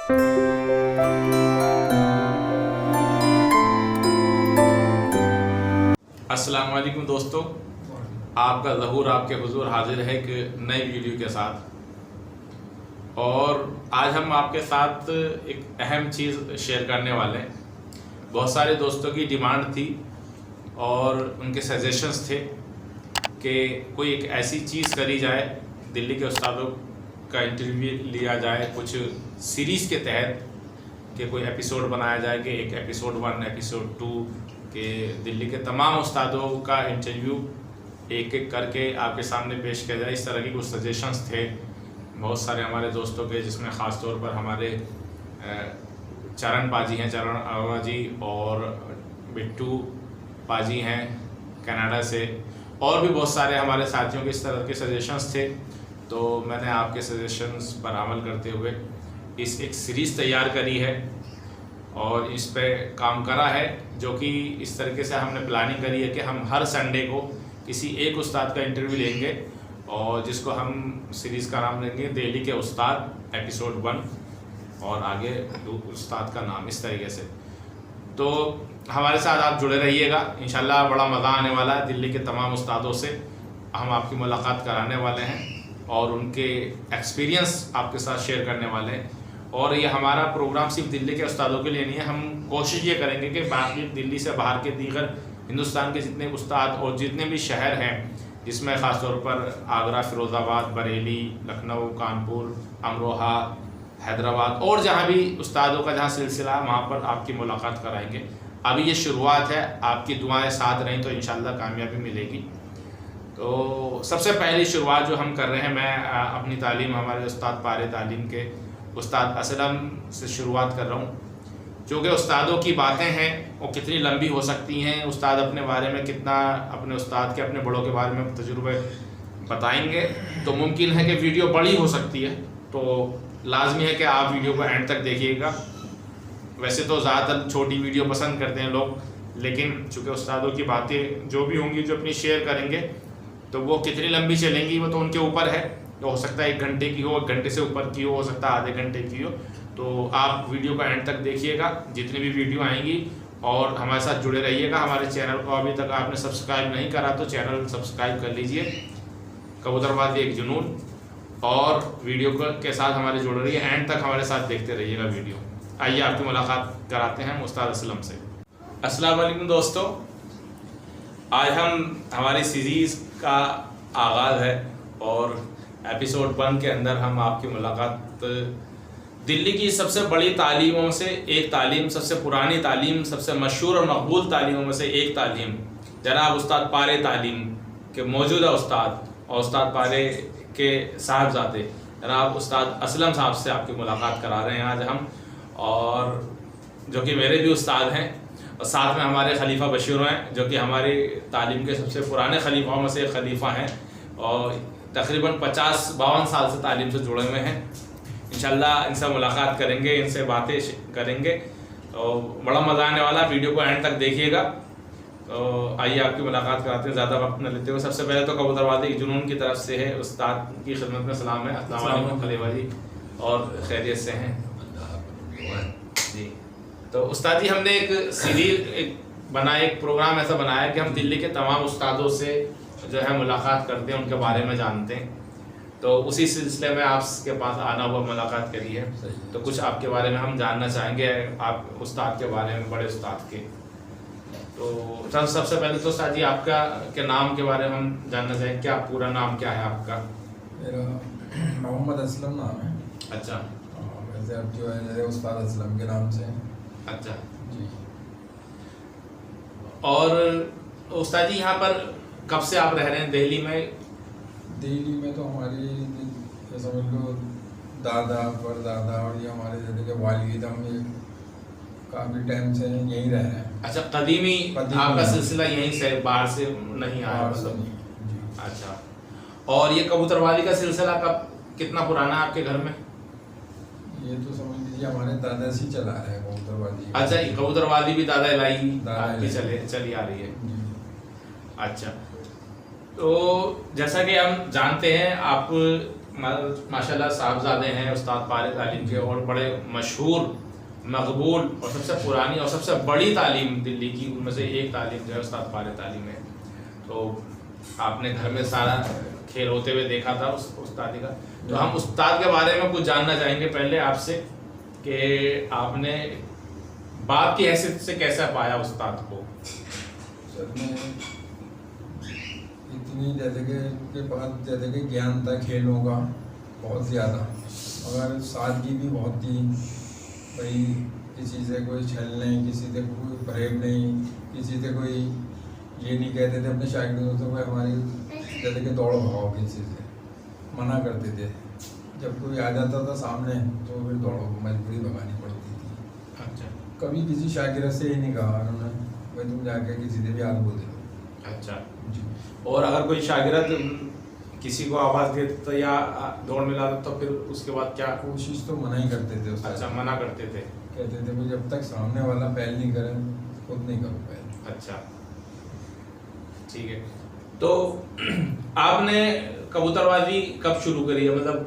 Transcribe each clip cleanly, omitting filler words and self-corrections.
अस्सलाम वालेकुम दोस्तों, आपका ज़हूर आपके हुजूर हाजिर है एक नई वीडियो के साथ। और आज हम आपके साथ एक अहम चीज़ शेयर करने वाले हैं। बहुत सारे दोस्तों की डिमांड थी और उनके सजेशंस थे कि कोई एक ऐसी चीज़ करी जाए, दिल्ली के उस्तादों का इंटरव्यू लिया जाए कुछ सीरीज़ के तहत, कि कोई एपिसोड बनाया जाए कि एक एपिसोड 1 एपिसोड 2 के दिल्ली के तमाम उस्तादों का इंटरव्यू एक एक करके आपके सामने पेश किया जाए। इस तरह की कुछ सजेशंस थे बहुत सारे हमारे दोस्तों के, जिसमें ख़ास तौर पर हमारे चरण पाजी हैं, चरण अरोड़ा जी, और बिट्टू पाजी हैं कनाडा से, और भी बहुत सारे हमारे साथियों के इस तरह के सजेशंस थे। तो मैंने आपके सजेशंस पर अमल करते हुए एक सीरीज़ तैयार करी है और इस पे काम करा है, जो कि इस तरीके से हमने प्लानिंग करी है कि हम हर संडे को किसी एक उस्ताद का इंटरव्यू लेंगे और जिसको हम सीरीज़ का नाम देंगे दिल्ली के उस्ताद एपिसोड 1 और आगे उस्ताद का नाम, इस तरीके से। तो हमारे साथ आप जुड़े रहिएगा, इंशाल्लाह बड़ा मज़ा आने वाला है। दिल्ली के तमाम उस्तादों से हम आपकी मुलाकात कराने वाले हैं और उनके एक्सपीरियंस आपके साथ शेयर करने वाले हैं। और ये हमारा प्रोग्राम सिर्फ दिल्ली के उस्तादों के लिए नहीं है, हम कोशिश ये करेंगे कि बाकी दिल्ली से बाहर के दीगर हिंदुस्तान के जितने उस्ताद और जितने भी शहर हैं, जिसमें ख़ास तौर पर आगरा, फ़िरोज़ाबाद, बरेली, लखनऊ, कानपुर, अमरोहा, हैदराबाद और जहाँ भी उस्तादों का जहाँ सिलसिला है वहाँ पर आपकी मुलाकात कराएंगे। अभी ये शुरुआत है, आपकी दुआएं साथ रहें तो इंशाल्लाह कामयाबी मिलेगी। तो सबसे पहली शुरुआत जो हम कर रहे हैं, मैं अपनी तालीम हमारे उस्ताद पारे तालीम के उस्ताद असलम से शुरुआत कर रहा हूँ। चूँकि उस्तादों की बातें हैं वो कितनी लंबी हो सकती हैं, उस्ताद अपने बारे में कितना अपने उस्ताद के अपने बड़ों के बारे में तजुर्बे बताएंगे, तो मुमकिन है कि वीडियो बड़ी हो सकती है। तो लाजमी है कि आप वीडियो को एंड तक देखिएगा। वैसे तो ज़्यादातर छोटी वीडियो पसंद करते हैं लोग, लेकिन चूँकि उस्तादों की बातें जो भी होंगी, जो अपनी शेयर करेंगे, तो वो कितनी लंबी चलेंगी वो तो उनके ऊपर है। तो हो सकता है 1 घंटे की हो, 1 घंटे से ऊपर की हो सकता है आधे घंटे की हो। तो आप वीडियो को एंड तक देखिएगा, जितनी भी वीडियो आएंगी, और हमारे साथ जुड़े रहिएगा। हमारे चैनल को अभी तक आपने सब्सक्राइब नहीं करा तो चैनल सब्सक्राइब कर लीजिए, कबूतरबाजी एक जुनून, और वीडियो के साथ हमारे जुड़े रहिए, एंड तक हमारे साथ देखते रहिएगा वीडियो। आइए आपकी मुलाकात कराते हैं उस्ताद असलम से। अस्सलाम वालेकुम दोस्तों, आज हम हमारी सीरीज़ का आगाज़ है और एपिसोड 1 के अंदर हम आपकी मुलाकात दिल्ली की सबसे बड़ी तालीमों से एक तालीम, सबसे पुरानी तालीम, सबसे मशहूर और मकबूल तालीमों में से एक तालीम, जनाब उस्ताद पारे तालीम के मौजूदा उस्ताद और उस्ताद पारे के साहबजादे जनाब उस्ताद असलम साहब से आपकी मुलाकात करा रहे हैं आज हम, और जो कि मेरे भी उस्ताद हैं, और साथ में हमारे खलीफा बशीर हैं, जो कि हमारी तालीम के सबसे पुराने खलीफाओं में से एक खलीफा हैं और तकरीबन 50-52 साल से तालीम से जुड़े हुए हैं। इंशाल्लाह इनसे मुलाकात करेंगे, इनसे बातें करेंगे, तो बड़ा मज़ा आने वाला। वीडियो को एंड तक देखिएगा। तो आइए आपकी मुलाकात कराते हैं, ज़्यादा वक्त न लेते हुए। सबसे पहले तो कबूतरबाजी एक जुनून की तरफ से है, उस्ताद की खिदमत में सलाम है। अस्सलाम वालेकुम खलीफा जी, और खैरियत से हैं जी। तो उस्ताद जी, हमने एक सीरीज बनाया, एक प्रोग्राम ऐसा बनाया कि हम दिल्ली के तमाम उस्तादों से जो है मुलाकात करते हैं, उनके बारे में जानते हैं। तो उसी सिलसिले में आपके पास आना हुआ, मुलाकात करी है, तो कुछ आपके बारे में हम जानना चाहेंगे, आप उस्ताद के बारे में, बड़े उस्ताद के। तो सबसे पहले तो उस्ताद जी आपका के नाम के बारे में हम जानना चाहेंगे, क्या पूरा नाम क्या है आपका? मेरा मोहम्मद असलम नाम है। अच्छा। वैसे अब जो है उस्ताद असलम के नाम से। अच्छा जी। और उस्ताद जी यहाँ पर कब से आप रह रहे हैं दिल्ली में? दिल्ली में तो हमारी समझ लो दादा परदादा और ये हमारे जैसे के वालिद, हम ये काफ़ी टाइम से यहीं रह रहे हैं। अच्छा, कदीमी आपका सिलसिला यहीं से, बाहर से नहीं आया मतलब? जी। अच्छा, और ये कबूतरबाजी का सिलसिला कब, कितना पुराना है आपके घर में? ये तो समझ लीजिए हमारे दादा से चला रहा है कबूतरबाजी। अच्छा, कबूतरबाजी भी दादा इलाही दादा आपकी चली आ रही है। जी। अच्छा, तो जैसा कि हम जानते हैं, आप माशाल्लाह साहबजादे हैं उस्ताद पारे तालीम के, और बड़े मशहूर, मकबूल और सबसे पुरानी और सबसे बड़ी तालीम दिल्ली की उनमें से एक तालीम जो है उस्ताद पारे तालीम है। तो आपने घर में सारा खेल होते हुए देखा था उस उस्तादी का। तो हम उस्ताद के बारे में कुछ जानना चाहेंगे पहले आपसे कि आपने बाप की हैसियत से कैसा पाया उस्ताद को? सर में इतनी जैसे कि उनके पास जैसे कि ज्ञान था खेलों का बहुत ज़्यादा, मगर सादगी भी बहुत थी। भाई किसी से कोई छल नहीं, किसी से कोई फरेब नहीं, किसी से कोई ये नहीं कहते थे अपने शागिर्दों से भाई हमारी जैसे कि दौड़ भागो, किसी से मना करते थे। जब कोई आ जाता था सामने तो फिर दौड़ो मजबूरी भगानी पड़ती थी। अच्छा। कभी किसी शागिर्द से ही नहीं कहा उन्होंने भाई तुम जाके किसी से भी हाथ बोल दे। अच्छा जी। और अगर कोई शागिर्द किसी को आवाज़ देता या दौड़ मिला तो फिर उसके बाद क्या? कोशिश तो मना ही करते थे उससे। अच्छा, मना करते थे। कहते थे भाई जब तक सामने वाला पहल नहीं करे खुद नहीं करो पहल। अच्छा, ठीक है। तो आपने कबूतरबाजी कब शुरू करी है, मतलब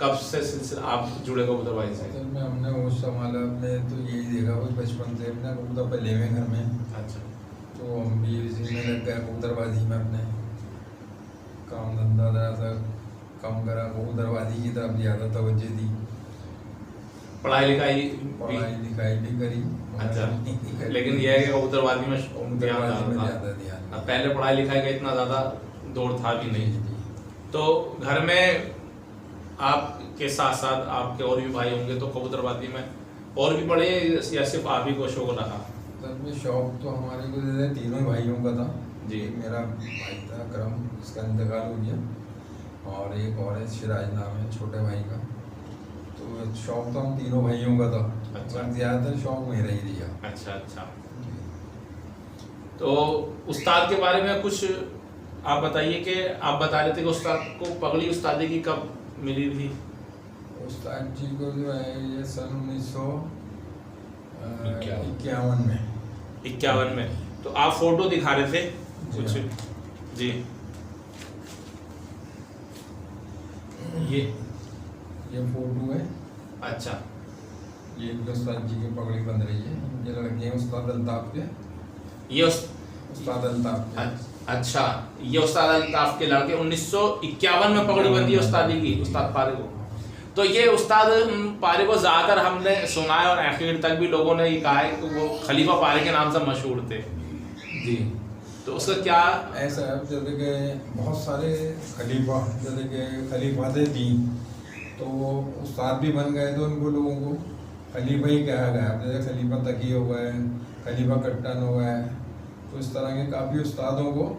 कब से सिलसिला आप जुड़े कबूतरबाजी से? असल में हमने वो संभाला, हमने तो यही देखा भाई बचपन से अपने कबूतर पले हुए घर में। अच्छा। तो हम भी इसी में लग गए कबूतरबाजी में, अपने काम धंधा सा कम करा, कबूतरबाजी की तरफ ज़्यादा तवज्जो दी। पढ़ाई लिखाई भी करी। अच्छा, लेकिन यह है कि कबूतरबाजी में ज़्यादा ध्यान। पहले पढ़ाई लिखाई का इतना ज़्यादा दौड़ था भी नहीं। तो घर में आपके साथ साथ आपके और भी भाई होंगे, तो कबूतरबाजी में और भी पढ़े या सिर्फ आप ही को शौक रहा? तब में शौक तो हमारे को जैसे तीनों ही भाइयों का था जी। मेरा भाई था करम, इसका इंतकाल हो गया, और एक और है सिराज नाम है छोटे भाई का। तो शौक तो हम तीनों भाइयों का था। अच्छा। ज़्यादातर शौक मेरा ही दिया। अच्छा अच्छा। तो उस्ताद के बारे में कुछ आप बताइए कि आप बता रहे थे कि उस्ताद को पगड़ी उस्तादी की कब मिली थी? उस्ताद जी को जो है ये सन 1951 में। 51 में। तो आप फोटो दिखा रहे थे कुछ जी। ये फोटो है। अच्छा। ये उस्ताद जी की पगड़ी बंध रही है। ये लड़के हैं उस्ताद अल्ताफ के। ये उस्ताद अल्ताफ के। अच्छा, ये उस्ताद अल्ताफ के लड़के 1951 में पगड़ी बंदी है उस्तादी की, उस्ताद पारे को। तो ये उस्ताद पारे को ज़्यादातर हमने सुना है और आखिर तक भी लोगों ने ये कहा है कि वो खलीफा पारे के नाम से मशहूर थे जी। तो उसका क्या ऐसा है जैसे कि बहुत सारे खलीफा जैसे कि खलीफा थे दी, तो वो उस्ताद भी बन गए, तो उनको लोगों को खलीफा ही कहा गया। जैसे खलीफा तकी हो गए, खलीफा कट्टन हो गए, तो इस तरह के काफ़ी उस्तादों को।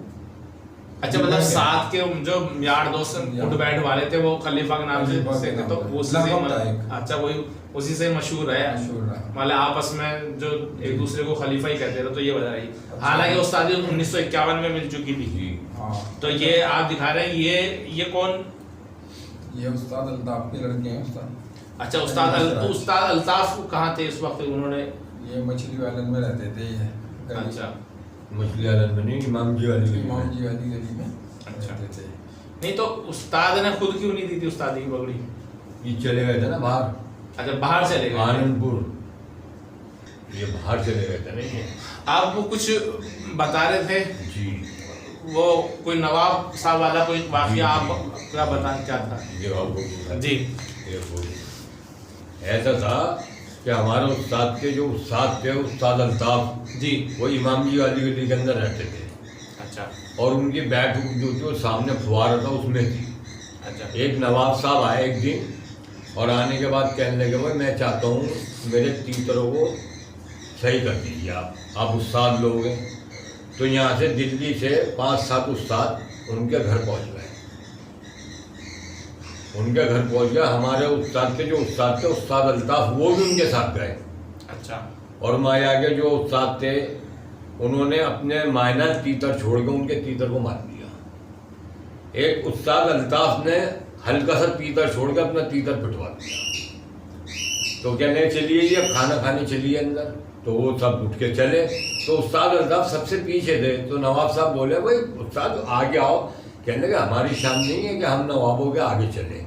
अच्छा, मतलब साथ के जो यार दोस्त उठ बैठ वाले थे वो खलीफा के नाम से थे, तो उसी से अच्छा वही उसी से मशहूर है। मतलब आपस में जो एक दूसरे को खलीफा ही कहते थे, तो ये वजह रही। हालांकि उस्तादी 1951 में मिल चुकी थी। तो ये आप दिखा रहे हैं, ये कौन? ये उस्ताद अल्ताफ के लड़के हैं उस्ताद। अच्छा, उस्ताद अल्ताफ कहाँ थे इस वक्त? उन्होंने ये मछली वालन में रहते थे। ये अच्छा, मछली वालन में नहीं, इमाम जी वाली गली में अच्छा रहते थे। नहीं तो उस्ताद ने खुद क्यों नहीं दी थी उस्तादी की पगड़ी? ये चले गए थे ना बाहर। अच्छा, बाहर चले गए आनंदपुर, ये बाहर चले गए थे नहीं। आप वो कुछ बता रहे थे जी, वो कोई नवाब साहब वाला कोई वाकया आप क्या बताना क्या था? ये आपको जी। ऐसा था कि हमारे उस्ताद के जो उस्ताद थे उस्ताद अल्ताफ जी, वो इमाम जी वाली गली के अंदर रहते थे। अच्छा और उनकी बैठ जो थी वो सामने फुवारा था उसमें थी। अच्छा। एक नवाब साहब आए एक दिन और आने के बाद कहने लगे भाई मैं चाहता हूँ मेरे तीतरों को सही कर दीजिए आप उस्ताद लोग हैं। तो यहाँ से दिल्ली से 5-7 उस्ताद उनके घर पहुँच गए। उनके घर पहुँच गया हमारे उस्ताद के जो उस्ताद थे उस्ताद अल्ताफ, वो भी उनके साथ गए। अच्छा। और माया के जो उस्ताद थे उन्होंने अपने मायना तीतर छोड़ के उनके तीतर को मार दिया। एक उस्ताद अल्ताफ ने हल्का सा तीतर छोड़ के अपना तीतर पिटवा दिया। तो कहने चलिए ये खाना खाने चलिए अंदर। तो वो सब उठ के चले। तो उस्ताद अल्ताफ सबसे पीछे थे। तो नवाब साहब बोले भाई उस्ताद आगे आओ। कहने लगे हमारी शान नहीं है कि हम नवाबों के आगे चले,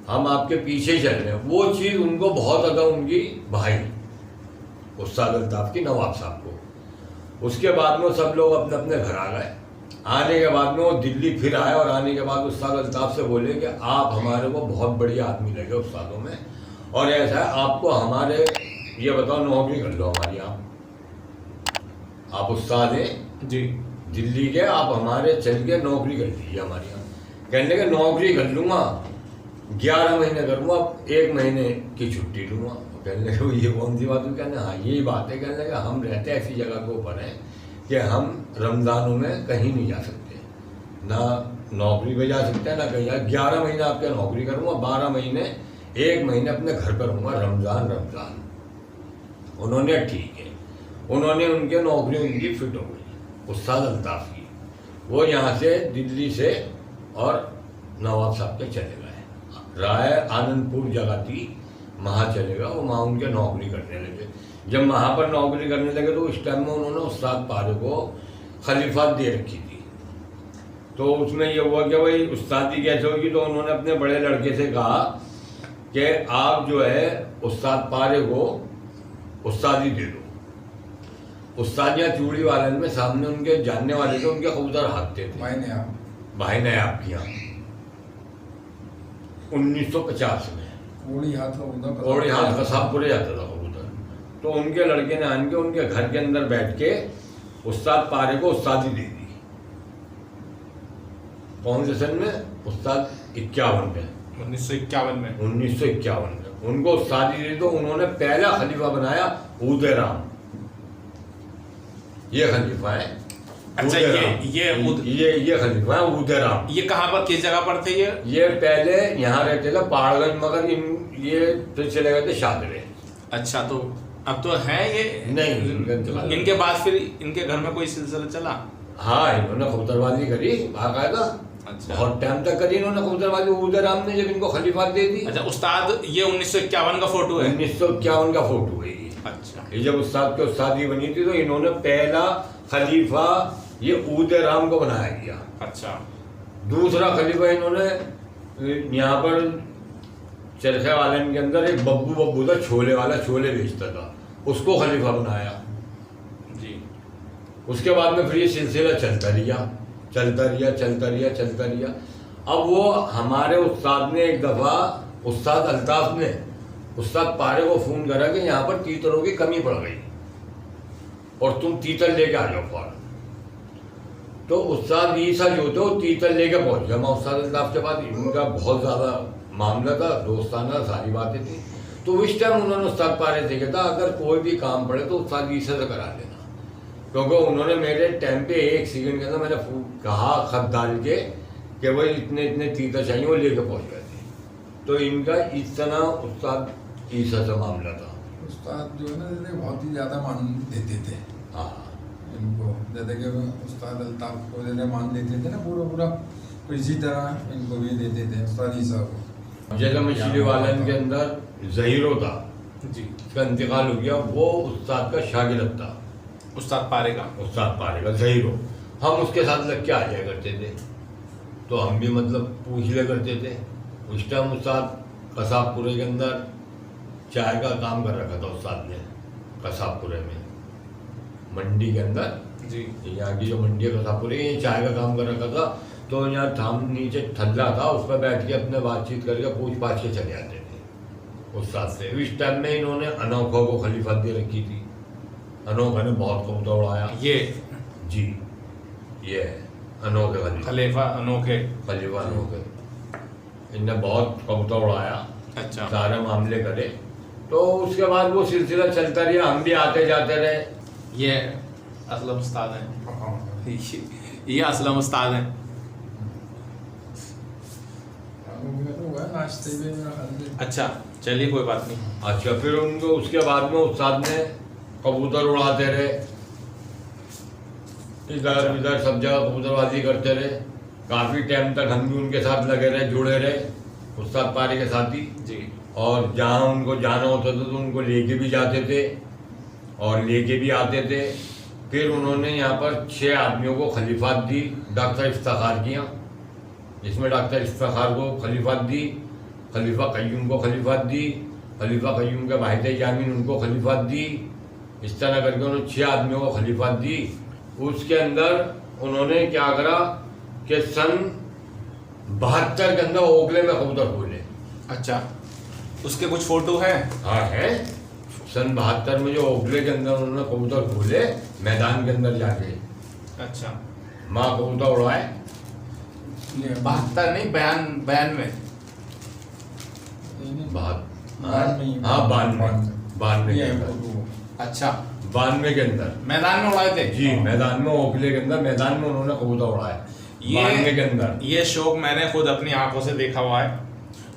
हम आपके पीछे चल रहे हैं। वो चीज़ उनको बहुत ज़्यादा उनकी भाई उस्ताद अल्ताफ की नवाब साहब को। उसके बाद में सब लोग अपने अपने घर आ गए। आने के बाद में वो दिल्ली फिर आए और आने के बाद उस्ताद अल्ताफ से बोले कि आप हमारे को बहुत बढ़िया आदमी लगे उस्तादों में, और ऐसा है आपको हमारे ये बताओ नौकरी कर लो हमारी। आप उस्ताद हैं जी दिल्ली के, आप हमारे चल के नौकरी कर लीजिए हमारे यहाँ। कहने लगे नौकरी कर लूँगा, 11 महीने करूँगा, 1 महीने की छुट्टी लूँगा। कहने लगे ये कौन सी बात है? कहने हाँ यही बात है। कहने लगे हम रहते ऐसी जगह के ऊपर हैं कि हम रमज़ानों में कहीं नहीं जा सकते, ना नौकरी पे जा सकते हैं ना कहीं। 11 महीने आपके नौकरी करूँगा, 12 महीने 1 महीने अपने घर पर रहूँगा, रमज़ान। उन्होंने ठीक है, उन्होंने उनके नौकरी उनकी फिट हो गई उस्ताद अल्ताफ की। वो यहाँ से दिल्ली से और नवाब साहब के चले गए। राय आनंदपुर जगह थी, वहाँ चले गए। वो वहाँ उनके नौकरी करने लगे। जब वहाँ पर नौकरी करने लगे तो उस टाइम में उन्होंने उस्ताद पारे को खलीफात दे रखी थी। तो उसमें ये हुआ कि भाई उस्तादी कैसे होगी, तो उन्होंने अपने बड़े लड़के से कहा कि आप जो है उस्ताद पारे को उस्तादी दे दो। उस्ताद यहाँ चूड़ी वाले में सामने उनके जानने वाले थे, उनके कबूतर हाथते थे भाई ने आपके यहाँ 1950 में ओड़ी हाथ कसाबपुरे जाता था कबूतर। तो उनके लड़के ने आन के उनके घर के अंदर बैठ के उस्ताद पारे को उस्तादी दे दी। कौन से सन में? उस्ताद 51 में, 1951 में। 1951 में उनको उस्तादी दी। तो उन्होंने पहला खलीफा बनाया उदयराम। ये खलीफा है। अच्छा ये खलीफा है उदयराम। ये कहाँ पर, किस जगह पर थे ये पहले यहाँ रहते थे पहाड़गंज, मगर ये फिर चले गए थे शादरे। अच्छा, तो अब तो है ये नहीं। इनके बाद फिर इनके घर में कोई सिलसिला चला? हाँ, इन्होंने कबूतरबाजी करी बाकायदा। अच्छा, बहुत टाइम तक करी इन्होंने कबूतरबाजी। उदयराम ने जब इनको खलीफा दे दी। अच्छा उस्ताद, ये 1951 का फोटो है? 1951 का फोटो है ये। अच्छा, ये जब उस्ताद की उस्तादी बनी थी तो इन्होंने पहला खलीफा ये उदयराम को बनाया गया। अच्छा, दूसरा खलीफा इन्होंने यहाँ पर चरखे वाले के अंदर एक बब्बू था, छोले वाला, छोले बेचता था, उसको खलीफा बनाया जी। उसके बाद में फिर ये सिलसिला चलता रिया। अब वो हमारे उस्ताद ने एक दफ़ा, उस्ताद अल्ताफ ने उस्ताद पारे को फ़ोन करा कि यहाँ पर तीतरों की कमी पड़ गई और तुम तीतर लेके आ जाओ फौरन। तो उस्ताद ईसा जो थे वो तीतर लेके पहुँच गया। मैं उस्ताद अल्ताफ के बाद इनका बहुत ज़्यादा मामला था, दोस्ताना सारी बातें थी। तो इस टाइम उन्होंने उस्ताद पारे से कहा था अगर कोई भी काम पड़े तो उस्ताद ईसा से करा लेना, क्योंकि उन्होंने मेरे टाइम पे 1 सेकंड के अंदर मैंने कहा खत डाल के कि भाई इतने तीतर चाहिए, वो लेके पहुँच गए थे। तो इनका इस तरह उस्ताद ईसा से मामला था। उस्ताद जो है ना बहुत ही ज़्यादा मान देते थे। हाँ, इनको जैसे कि उस्ताद अल्ताफ को ज़्यादा मान देते थे ना पूरा, तो इसी तरह इनको भी देते थे उस्ताद ईसा को। जैसे मछली वालन के अंदर ज़हीरो था जी, उसका इंतकाल हो गया। वो उस्ताद का शागिर्द था, उस्ताद पारे का। उस्ताद पारे का ज़हीरो। हम उसके साथ लग के आ जाया करते थे, तो हम भी मतलब पूछ लिया करते थे। उस टाइम उस्ताद कसाबपुरे के अंदर चाय का काम कर रखा था उस्ताद ने, कसाबपुरे में मंडी के अंदर जी। यहाँ की जो मंडी है कसाबपुरे, ये चाय का काम कर रखा था। तो यहाँ थाम नीचे थल्ला था, उस पर बैठ के अपने बातचीत करके पूछ पाछ के चले आते थे उस्ताद से। इस टाइम में इन्होंने अनोखा को खलीफा दे रखी थी। अनोखा ने बहुत कबूतर उड़ाया। ये जी, ये अनोखे खलीफा अनोखे। इनने बहुत कबूतर उड़ाया। अच्छा, सारे मामले करे। तो उसके बाद वो सिलसिला चलता रहा, हम भी आते जाते रहे। ये असलम उस्ताद हैं। ये असलम उस्ताद हैं। नाश्ते में। अच्छा, चलिए कोई बात नहीं। अच्छा, फिर उनको उसके बाद में उस्ताद ने कबूतर उड़ाते रहे, इधर इधर सब जगह कबूतरबाजी करते रहे। काफ़ी टाइम तक हम भी उनके साथ लगे रहे, जुड़े रहे उस्ताद पारे के साथ ही जी। और जहाँ उनको जाना होता था तो उनको लेके भी जाते थे। और लेके भी आते थे। फिर उन्होंने यहाँ पर 6 आदमियों को खलीफात दी डॉक्टर इफ्तिखार की, जिसमें डॉक्टर इफ्तिखार को खलीफात दी, खलीफा क़य्यूम को खलीफात दी, खलीफा क़य्यूम के वाहिद यामीन उनको खलीफात दी। इस तरह करके उन्होंने 6 आदमियों को खलीफात दी। उसके अंदर उन्होंने क्या करा कि सन 72 के अंदर ओखले में कबूतर खोले। अच्छा, उसके कुछ फोटो हैं? हाँ है। सन 72 में जो ओखले के अंदर उन्होंने कबूतर खोले मैदान के अंदर जाके, अच्छा, माँ कबूतर उड़ाए। 72 नहीं, 92 हाँ 92 के अंदर। अच्छा, 92 के अंदर मैदान में उड़ाए थे? जी, मैदान में ओखले के अंदर, मैदान में उन्होंने कबूतर उड़ाए 92 के अंदर। ये शौक मैंने खुद अपनी आंखों से देखा हुआ है,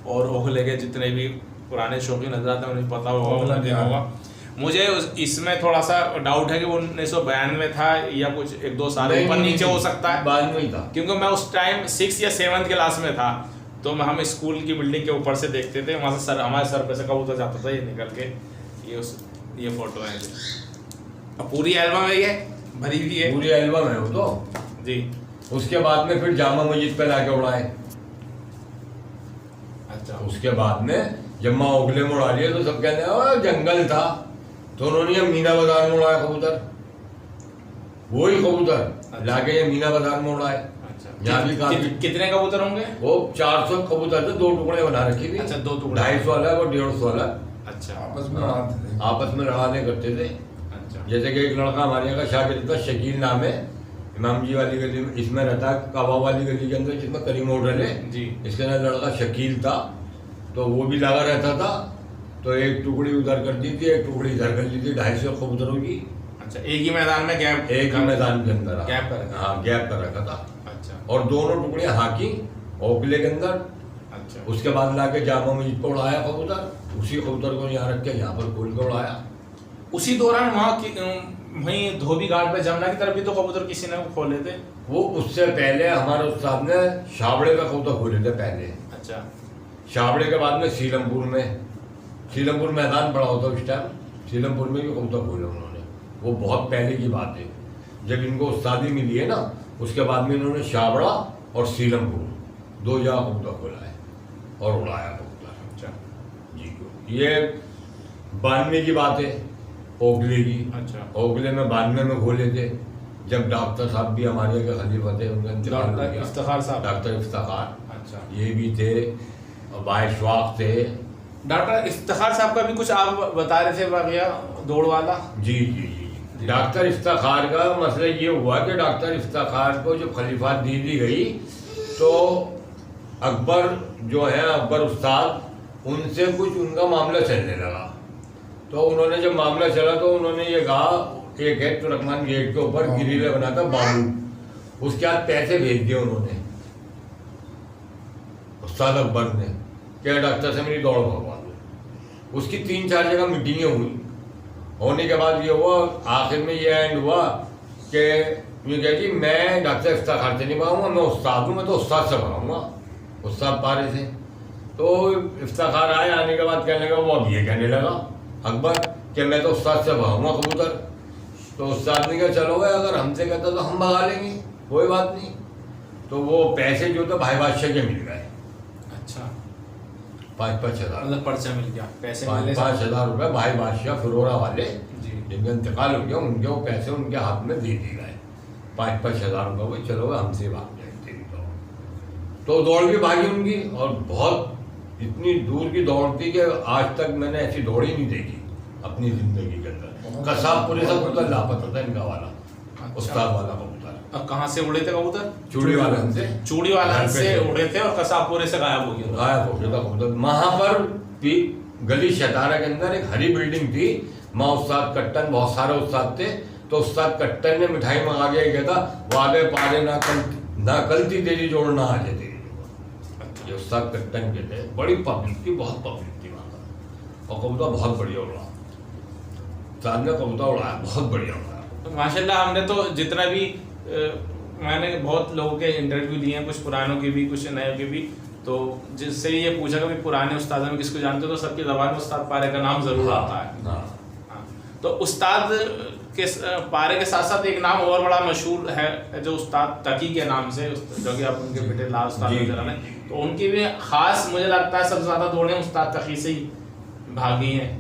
और ओखले के जितने भी पुराने शौकीन हजरात हैं उन्हें पता होगा, देखा होगा। मुझे इसमें थोड़ा सा डाउट है कि वो 1992 में था या कुछ 1-2 साल ऊपर नीचे हो सकता है, बाद में ही था, क्योंकि मैं उस टाइम 6 या 7 क्लास में था। तो हम स्कूल की बिल्डिंग के ऊपर से देखते थे, वहाँ से हमारे सर पे से कबूतर जाता था ये निकल के। ये फोटो है, अब पूरी एल्बम है, ये भरी हुई है, पूरी एल्बम है वो तो जी। उसके बाद में फिर जामा मस्जिद पे लाके उड़ाए। अच्छा, उसके बाद में जब माँ ओखले में उड़ा लिए तो सब कहते हैं जंगल था, तो उन्होंने ये मीना बाजार में उड़ाया कबूतर, वही कबूतर लाके ये मीना बाजार में उड़ाए। यहाँ भी काफी कितने कबूतर होंगे? वो 400 कबूतर थे, 2 टुकड़े बना रखी थी। अच्छा, 2 टुकड़े, 250 वाला और 150 वाला। अच्छा, आपस में लड़ाने करते थे। अच्छा, जैसे कि एक लड़का हमारे यहाँ का शागिर्द था, शकील नाम है, इमाम जी वाली गली में इसमें रहता है, काबा वाली गली के अंदर जिसमें करीम होटल है जी। इसके अंदर लड़का शकील था, तो वो भी लगा रहता था। तो एक टुकड़ी उधर कर दी थी, एक टुकड़ी इधर कर ली थी 250 कबूतरों की। अच्छा, एक ही मैदान में गैप, एक ही मैदान के अंदर गैप कर रखा? हाँ, गैप कर रखा था। अच्छा, और दोनों टुकड़ियाँ हाकी ओखले के अंदर। अच्छा, उसके बाद लाके जामा मस्जिद पर उड़ाया कबूतर, उसी कबूतर को यहाँ रख के यहाँ पर खोल के उड़ाया। उसी दौरान वहाँ की वहीं धोबी घाट पे जमुना की तरफ भी तो कबूतर किसी ने खोले थे? वो उससे पहले हमारे उस्ताद ने शाबड़े का कबूतर खोले थे पहले। अच्छा, शाबड़े के बाद में सीलमपुर मैदान पड़ा होता उस टाइम, सीलमपुर में भी कबूतर खोले उन्होंने। वो बहुत पहले की बात है, जब इनको उस्तादी मिली है ना, उसके बाद में इन्होंने शाबड़ा और सीलमपुर 2 जगह कबूतर खोला है और उड़ाया कबूतर। अच्छा जी, ये 92 की बात है, ओखले की। अच्छा, ओखले में 92 में खोले थे, जब डॉक्टर साहब भी हमारे यहाँ के खलीफा थे, उनका इंतकाल हो डॉक्टर गया। इफ्तिखार साहब? डॉक्टर इफ्तिखार, अच्छा, ये भी थे, बाइशवाक थे। डॉक्टर इफ्तिखार साहब का भी कुछ आप बता रहे थे वाकया दौड़ वाला? जी जी जी। डॉक्टर इफ्तिखार का मसला ये हुआ कि डॉक्टर इफ्तिखार को जब खलीफात दी गई तो अकबर जो है, अकबर उस्ताद, उनसे कुछ उनका मामला चलने लगा। तो उन्होंने जब मामला चला तो उन्होंने ये कहा, एक है तुर्कमान गेट के ऊपर गिरिले बना था बाबू, उसके बाद पैसे भेज दिए उन्होंने उस्ताद अकबर ने, क्या डॉक्टर से मेरी दौड़ भगवा दो। उसकी 3-4 जगह मीटिंगें हुई, होने के बाद ये हुआ, आखिर में ये एंड हुआ कि ये कह कि मैं डॉक्टर इफ्तिखार से नहीं पाऊंगा, मैं उस्ताद हूँ, मैं तो उस्ताद से पाऊंगा, उस्ताद पारे से। तो इफ्तिखार आए, आने के बाद कहने लगा, वो अब ये कहने लगा अकबर कि मैं तो उस्ताद से भागूंगा कबूतर। तो उस्ताद ने कहा चलो भाई, अगर हमसे कहता तो हम भगा लेंगे, कोई बात नहीं। तो वो पैसे जो थे भाई बादशाह के मिल गए। अच्छा, 5-5 हज़ार, मतलब पर्चा मिल गया, पैसे 5-5 हज़ार रुपये भाई बादशाह फिरोरा वाले जी। जिनका इंतकाल हो गया, उनके वो पैसे उनके हाथ में दे दिए गए, 5-5 हज़ार रुपये। भाई चलो भाई, हमसे भाग जाए। तो दौड़ भी भागी उनकी, और बहुत इतनी दूर की दौड़ थी कि आज तक मैंने ऐसी दौड़ ही नहीं देखी अपनी जिंदगी के अंदर। कसाबपुरे से कबूतर लापता था इनका वाला। अच्छा। उस्ताद वाला कबूतर। अब कहाँ से उड़े थे कबूतर? चूड़ी वाले से। चूड़ी वाला से उड़े थे और कसाबपुरे से गायब हो गया। गायब हो गया था कबूतर। वहां पर भी गली शतारा के अंदर एक हरी बिल्डिंग थी, माँ उस्ताद कट्टन, बहुत सारे उस्ताद थे। तो उस्ताद कट्टन ने मिठाई मंगा के गया था, वादे पारे ना कलती तेरी जोड़ ना आ जाती। ये उस्ताद कट्टन के थे, बड़ी पब्लिक थी, बहुत पब्लिक थी वहाँ पर। और कबूतर बहुत बढ़िया उड़ा, उस्ताद ने कबूतर उड़ाया, बहुत बढ़िया उड़ाया। तो माशाल्लाह हमने तो जितना भी मैंने बहुत लोगों के इंटरव्यू लिए हैं, कुछ पुरानों के भी कुछ नए के भी, तो जिससे ये पूछा कि पुराने उस्तादों में किसको जानते हो, तो सबकी ज़बान में उस्ताद पारे का नाम ज़रूर आता है। हाँ। हाँ। तो उस्ताद के पारे के साथ साथ एक नाम और बड़ा मशहूर है जो उस्ताद तकी के नाम से, जो कि आप उनके बेटे लाल उस्ताद नजर आ रहे हैं, तो उनकी भी खास मुझे लगता है सबसे ज्यादा दौड़ें उस्ताद तकी से ही भागी हैं।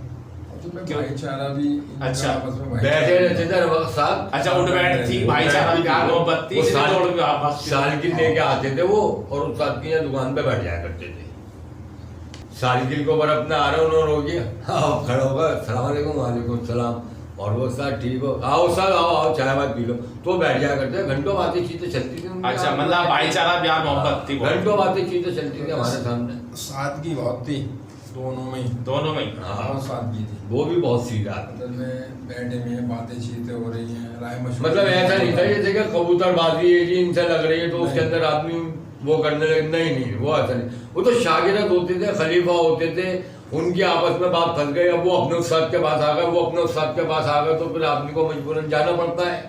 भाईचारा भी अच्छा, आपस में बैठे रहते थे वक्त साथ। अच्छा, उठ बैठ थी, भाईचारा प्यार मोहब्बत थी, वो इसीलिए साल- दौड़ भी आप भागते थे। सालगिल लेके आते थे वो, और उस्ताद की यहाँ दुकान पे बैठ जाया करते थे। सालगिल को बर्फ में आ रहे उन्होंने हो गया, हाँ खड़ा होगा, अस्सलाम वालेकुम, वालेकुम सलाम, और वो साथ ठीक हो, आओ साहब आओ आओ चाय बात पी लो, तो बैठ जाया करते। घंटों बातें चीजें चलती थी उनके अच्छा, साथ। मतलब भाईचारा प्यार मोहब्बत थी, घंटों बातें चीजें चलती थी हमारे सामने। सादगी बहुत थी दोनों में ही, दोनों में ही। बहुत सादगी थी। वो भी बहुत सीधा था। मतलब में बैठे में बातें चीतें हो रही हैं, राय मशवरा, मतलब ऐसा नहीं था जैसे कि कबूतरबाजी है जी इनसे लग रही है तो उसके अंदर आदमी वो करने लगे, नहीं नहीं वो ऐसा नहीं। वो तो शागिर्द होते थे, खलीफा होते थे, उनकी आपस में बात फंस गई, अब वो अपने उस्ताद के पास आ गए, वो अपने उस्ताद के पास आ गए, तो फिर आदमी को मजबूरन जाना पड़ता है।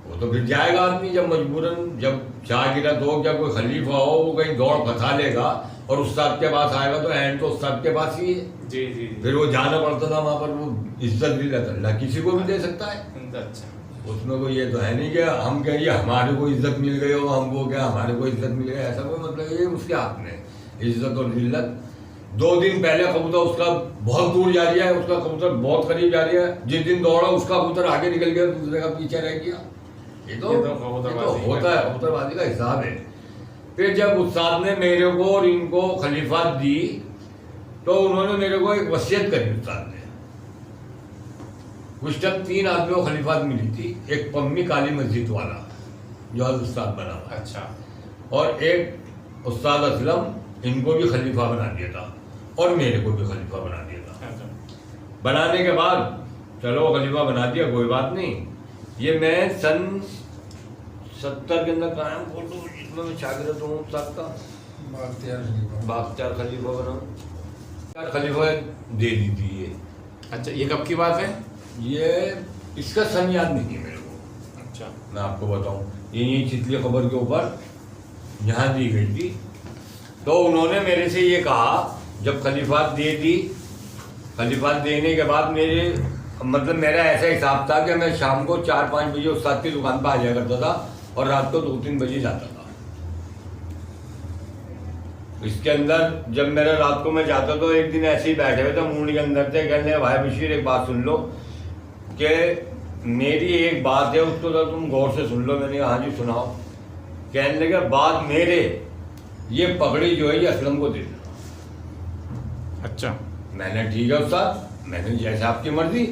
वो तो फिर जाएगा आदमी जब मजबूरन, जब शागिर्द हो या कोई खलीफा हो, वो कहीं दौड़ फंसा लेगा और उस्ताद के पास आएगा तो एंड तो उस्ताद के पास ही है। जी जी। फिर वो जाना पड़ता था वहाँ पर, वो इज्जत भी अल्लाह किसी को भी दे सकता है। अच्छा, उसमें कोई ये तो है नहीं कि हम कहिए हमारे को इज्जत मिल गई हो, हमको क्या हमारे को इज्जत मिल गई, ऐसा कोई मतलब ये उसके हाथ में इज्जत और जिल्लत। 2 दिन पहले कबूतर उसका बहुत दूर जा रहा है, उसका कबूतर बहुत करीब जा रहा है, जिस दिन दौड़ा उसका कबूतर आगे निकल गया, दूसरे का पीछे रह गया। ये तो होता है, कबूतरबाजी का हिसाब है। फिर जब उस्ताद ने मेरे को और इनको खलीफात दी तो उन्होंने मेरे को एक वसीयत करी उस्ताद ने। उस टाइम 3 आदमियों को खलीफात मिली थी, एक पम्मी काली मस्जिद वाला जो आज उस्ताद बना हुआ है, अच्छा, और एक उस्ताद असलम, इनको भी खलीफा बना दिया था और मेरे को भी खलीफा बना दिया था। अच्छा। बनाने के बाद चलो खलीफा बना दिया, कोई बात नहीं। ये मैं सन 70 के अंदर कायम फोटो जिसमें मैं शागिर्द हूँ उस्ताद का, बाख्तियार खलीफा बना, खलीफा दे दी थी ये। अच्छा, ये कब की बात है? ये इसका सन याद नहीं है मेरे को। अच्छा, मैं आपको बताऊं, ये चितली खबर के ऊपर यहाँ दी गई थी। तो उन्होंने मेरे से ये कहा, जब खलीफात दे दी, खलीफात देने के बाद मेरे मतलब मेरा ऐसा हिसाब था कि मैं शाम को 4-5 बजे उस्ताद की दुकान पर आ जाया करता था और रात को 2-3 बजे जाता था। इसके अंदर जब मेरा रात को मैं जाता तो एक दिन ऐसे ही बैठे हुए थे मूड के अंदर थे, कहने भाई बशीर एक बात सुन लो कि मेरी एक बात है उसको तो तुम गौर से सुन लो। मैंने कहा हाँ जी सुनाओ। कहने लगे बात मेरे ये पगड़ी जो है ये असलम को दे देना। अच्छा, मैंने ठीक है उस्ताद, मैंने जैसे आपकी मर्जी।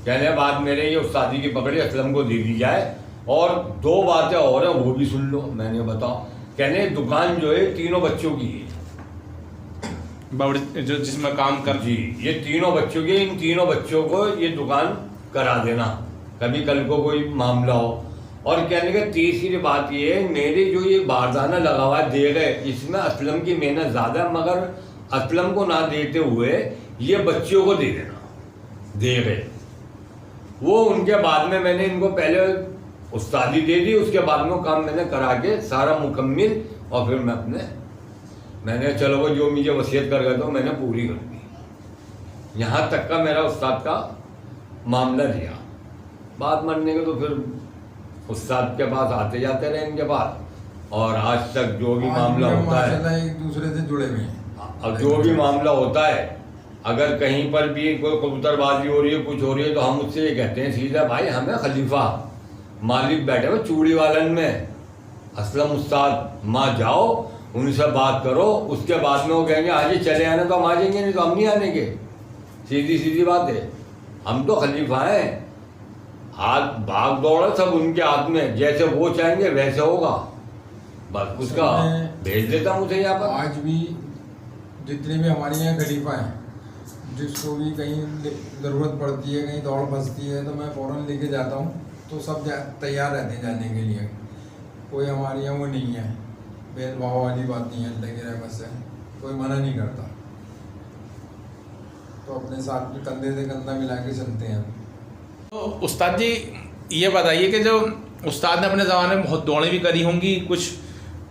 कहने बात मेरे ये उस्तादी की पगड़ी असलम को दे दी जाए, और 2 बातें और हैं वो भी सुन लो। मैंने बताओ। कहने दुकान जो है 3 बच्चों की है, बावड़ी जो जिसमें काम कर। जी ये 3 बच्चों की, इन 3 बच्चों को ये दुकान करा देना कभी कल को कोई मामला हो। और कहने का तीसरी बात ये है, मेरे जो ये बारदाना लगा हुआ दे गए इसमें असलम की मेहनत ज़्यादा है, मगर असलम को ना देते हुए ये बच्चियों को दे देना, दे गए वो। उनके बाद में मैंने इनको पहले उस्तादी दे दी, उसके बाद में काम मैंने करा के सारा मुकम्मिल, और फिर मैंने चलो वो जो मुझे वसीयत कर गया था मैंने पूरी कर दी। यहाँ तक का मेरा उस्ताद का मामला दिया। बात मानने के तो फिर उस्ताद के पास आते जाते रहे इनके पास, और आज तक जो भी मामला होता है एक दूसरे से जुड़े हुए हैं। अब जो भी मामला होता है, अगर कहीं पर भी कोई कबूतरबाजी हो रही है, कुछ हो रही है, तो हम उससे ये कहते हैं सीधा भाई हमें खलीफा मालिक बैठे हुए चूड़ी वालन में असलम उस्ताद, माँ जाओ उनसे बात करो, उसके बाद में वो कहेंगे हाँ जी चले आना तो हम आ जाएंगे, नहीं तो हम नहीं आने के। सीधी सीधी बात है। हम तो खलीफा हैं, हाथ भाग दौड़ सब उनके हाथ में, जैसे वो चाहेंगे वैसे होगा। बस उसका भेज देता हूँ मुझे यहाँ पर। आज भी जितने भी हमारे यहाँ खलीफा हैं, जिसको भी कहीं ज़रूरत पड़ती है, कहीं दौड़ फंसती है, तो मैं फ़ौरन लेके जाता हूँ, तो सब तैयार रहते हैं जाने के लिए। कोई हमारे यहाँ वो नहीं है, भेदभाव वाली बात नहीं है, अल्लाह की रहमत से कोई मना नहीं करता। तो अपने साथ में कंधे से कंधा मिला के चलते हैं। तो उस्ताद जी ये बताइए कि जो उस्ताद ने अपने ज़माने में बहुत दौड़ें भी करी होंगी, कुछ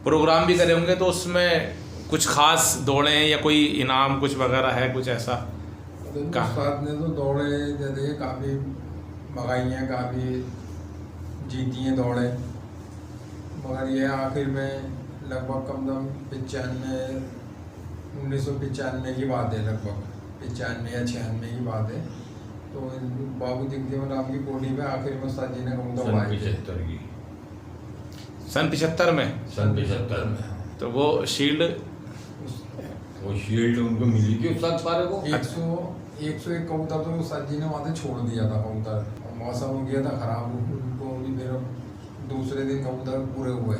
प्रोग्राम भी करे होंगे, तो उसमें कुछ खास दौड़ें या कोई इनाम कुछ वगैरह है कुछ ऐसा? उस्ताद ने तो दौड़े जैसे काफ़ी मंगाई हैं, काफ़ी जीती हैं दौड़े, मगर ये आखिर में लगभग कम से कम 1995 की बात है, लगभग 95 या 96 की बात है। तो बाबू जगजीवन राम की पोटी में आखिर में उस्ताद जी ने कबूतर उड़ाए थे। सन 75 में। सन 75 में। तो वो शील्ड उनको मिली थी उस्ताद पारे को। 101 कबूतर तो उस्ताद जी ने वहाँ से छोड़ दिया था कबूतर, और मौसम हो गया था खराब, उनको भी फिर दूसरे दिन कबूतर पूरे हुए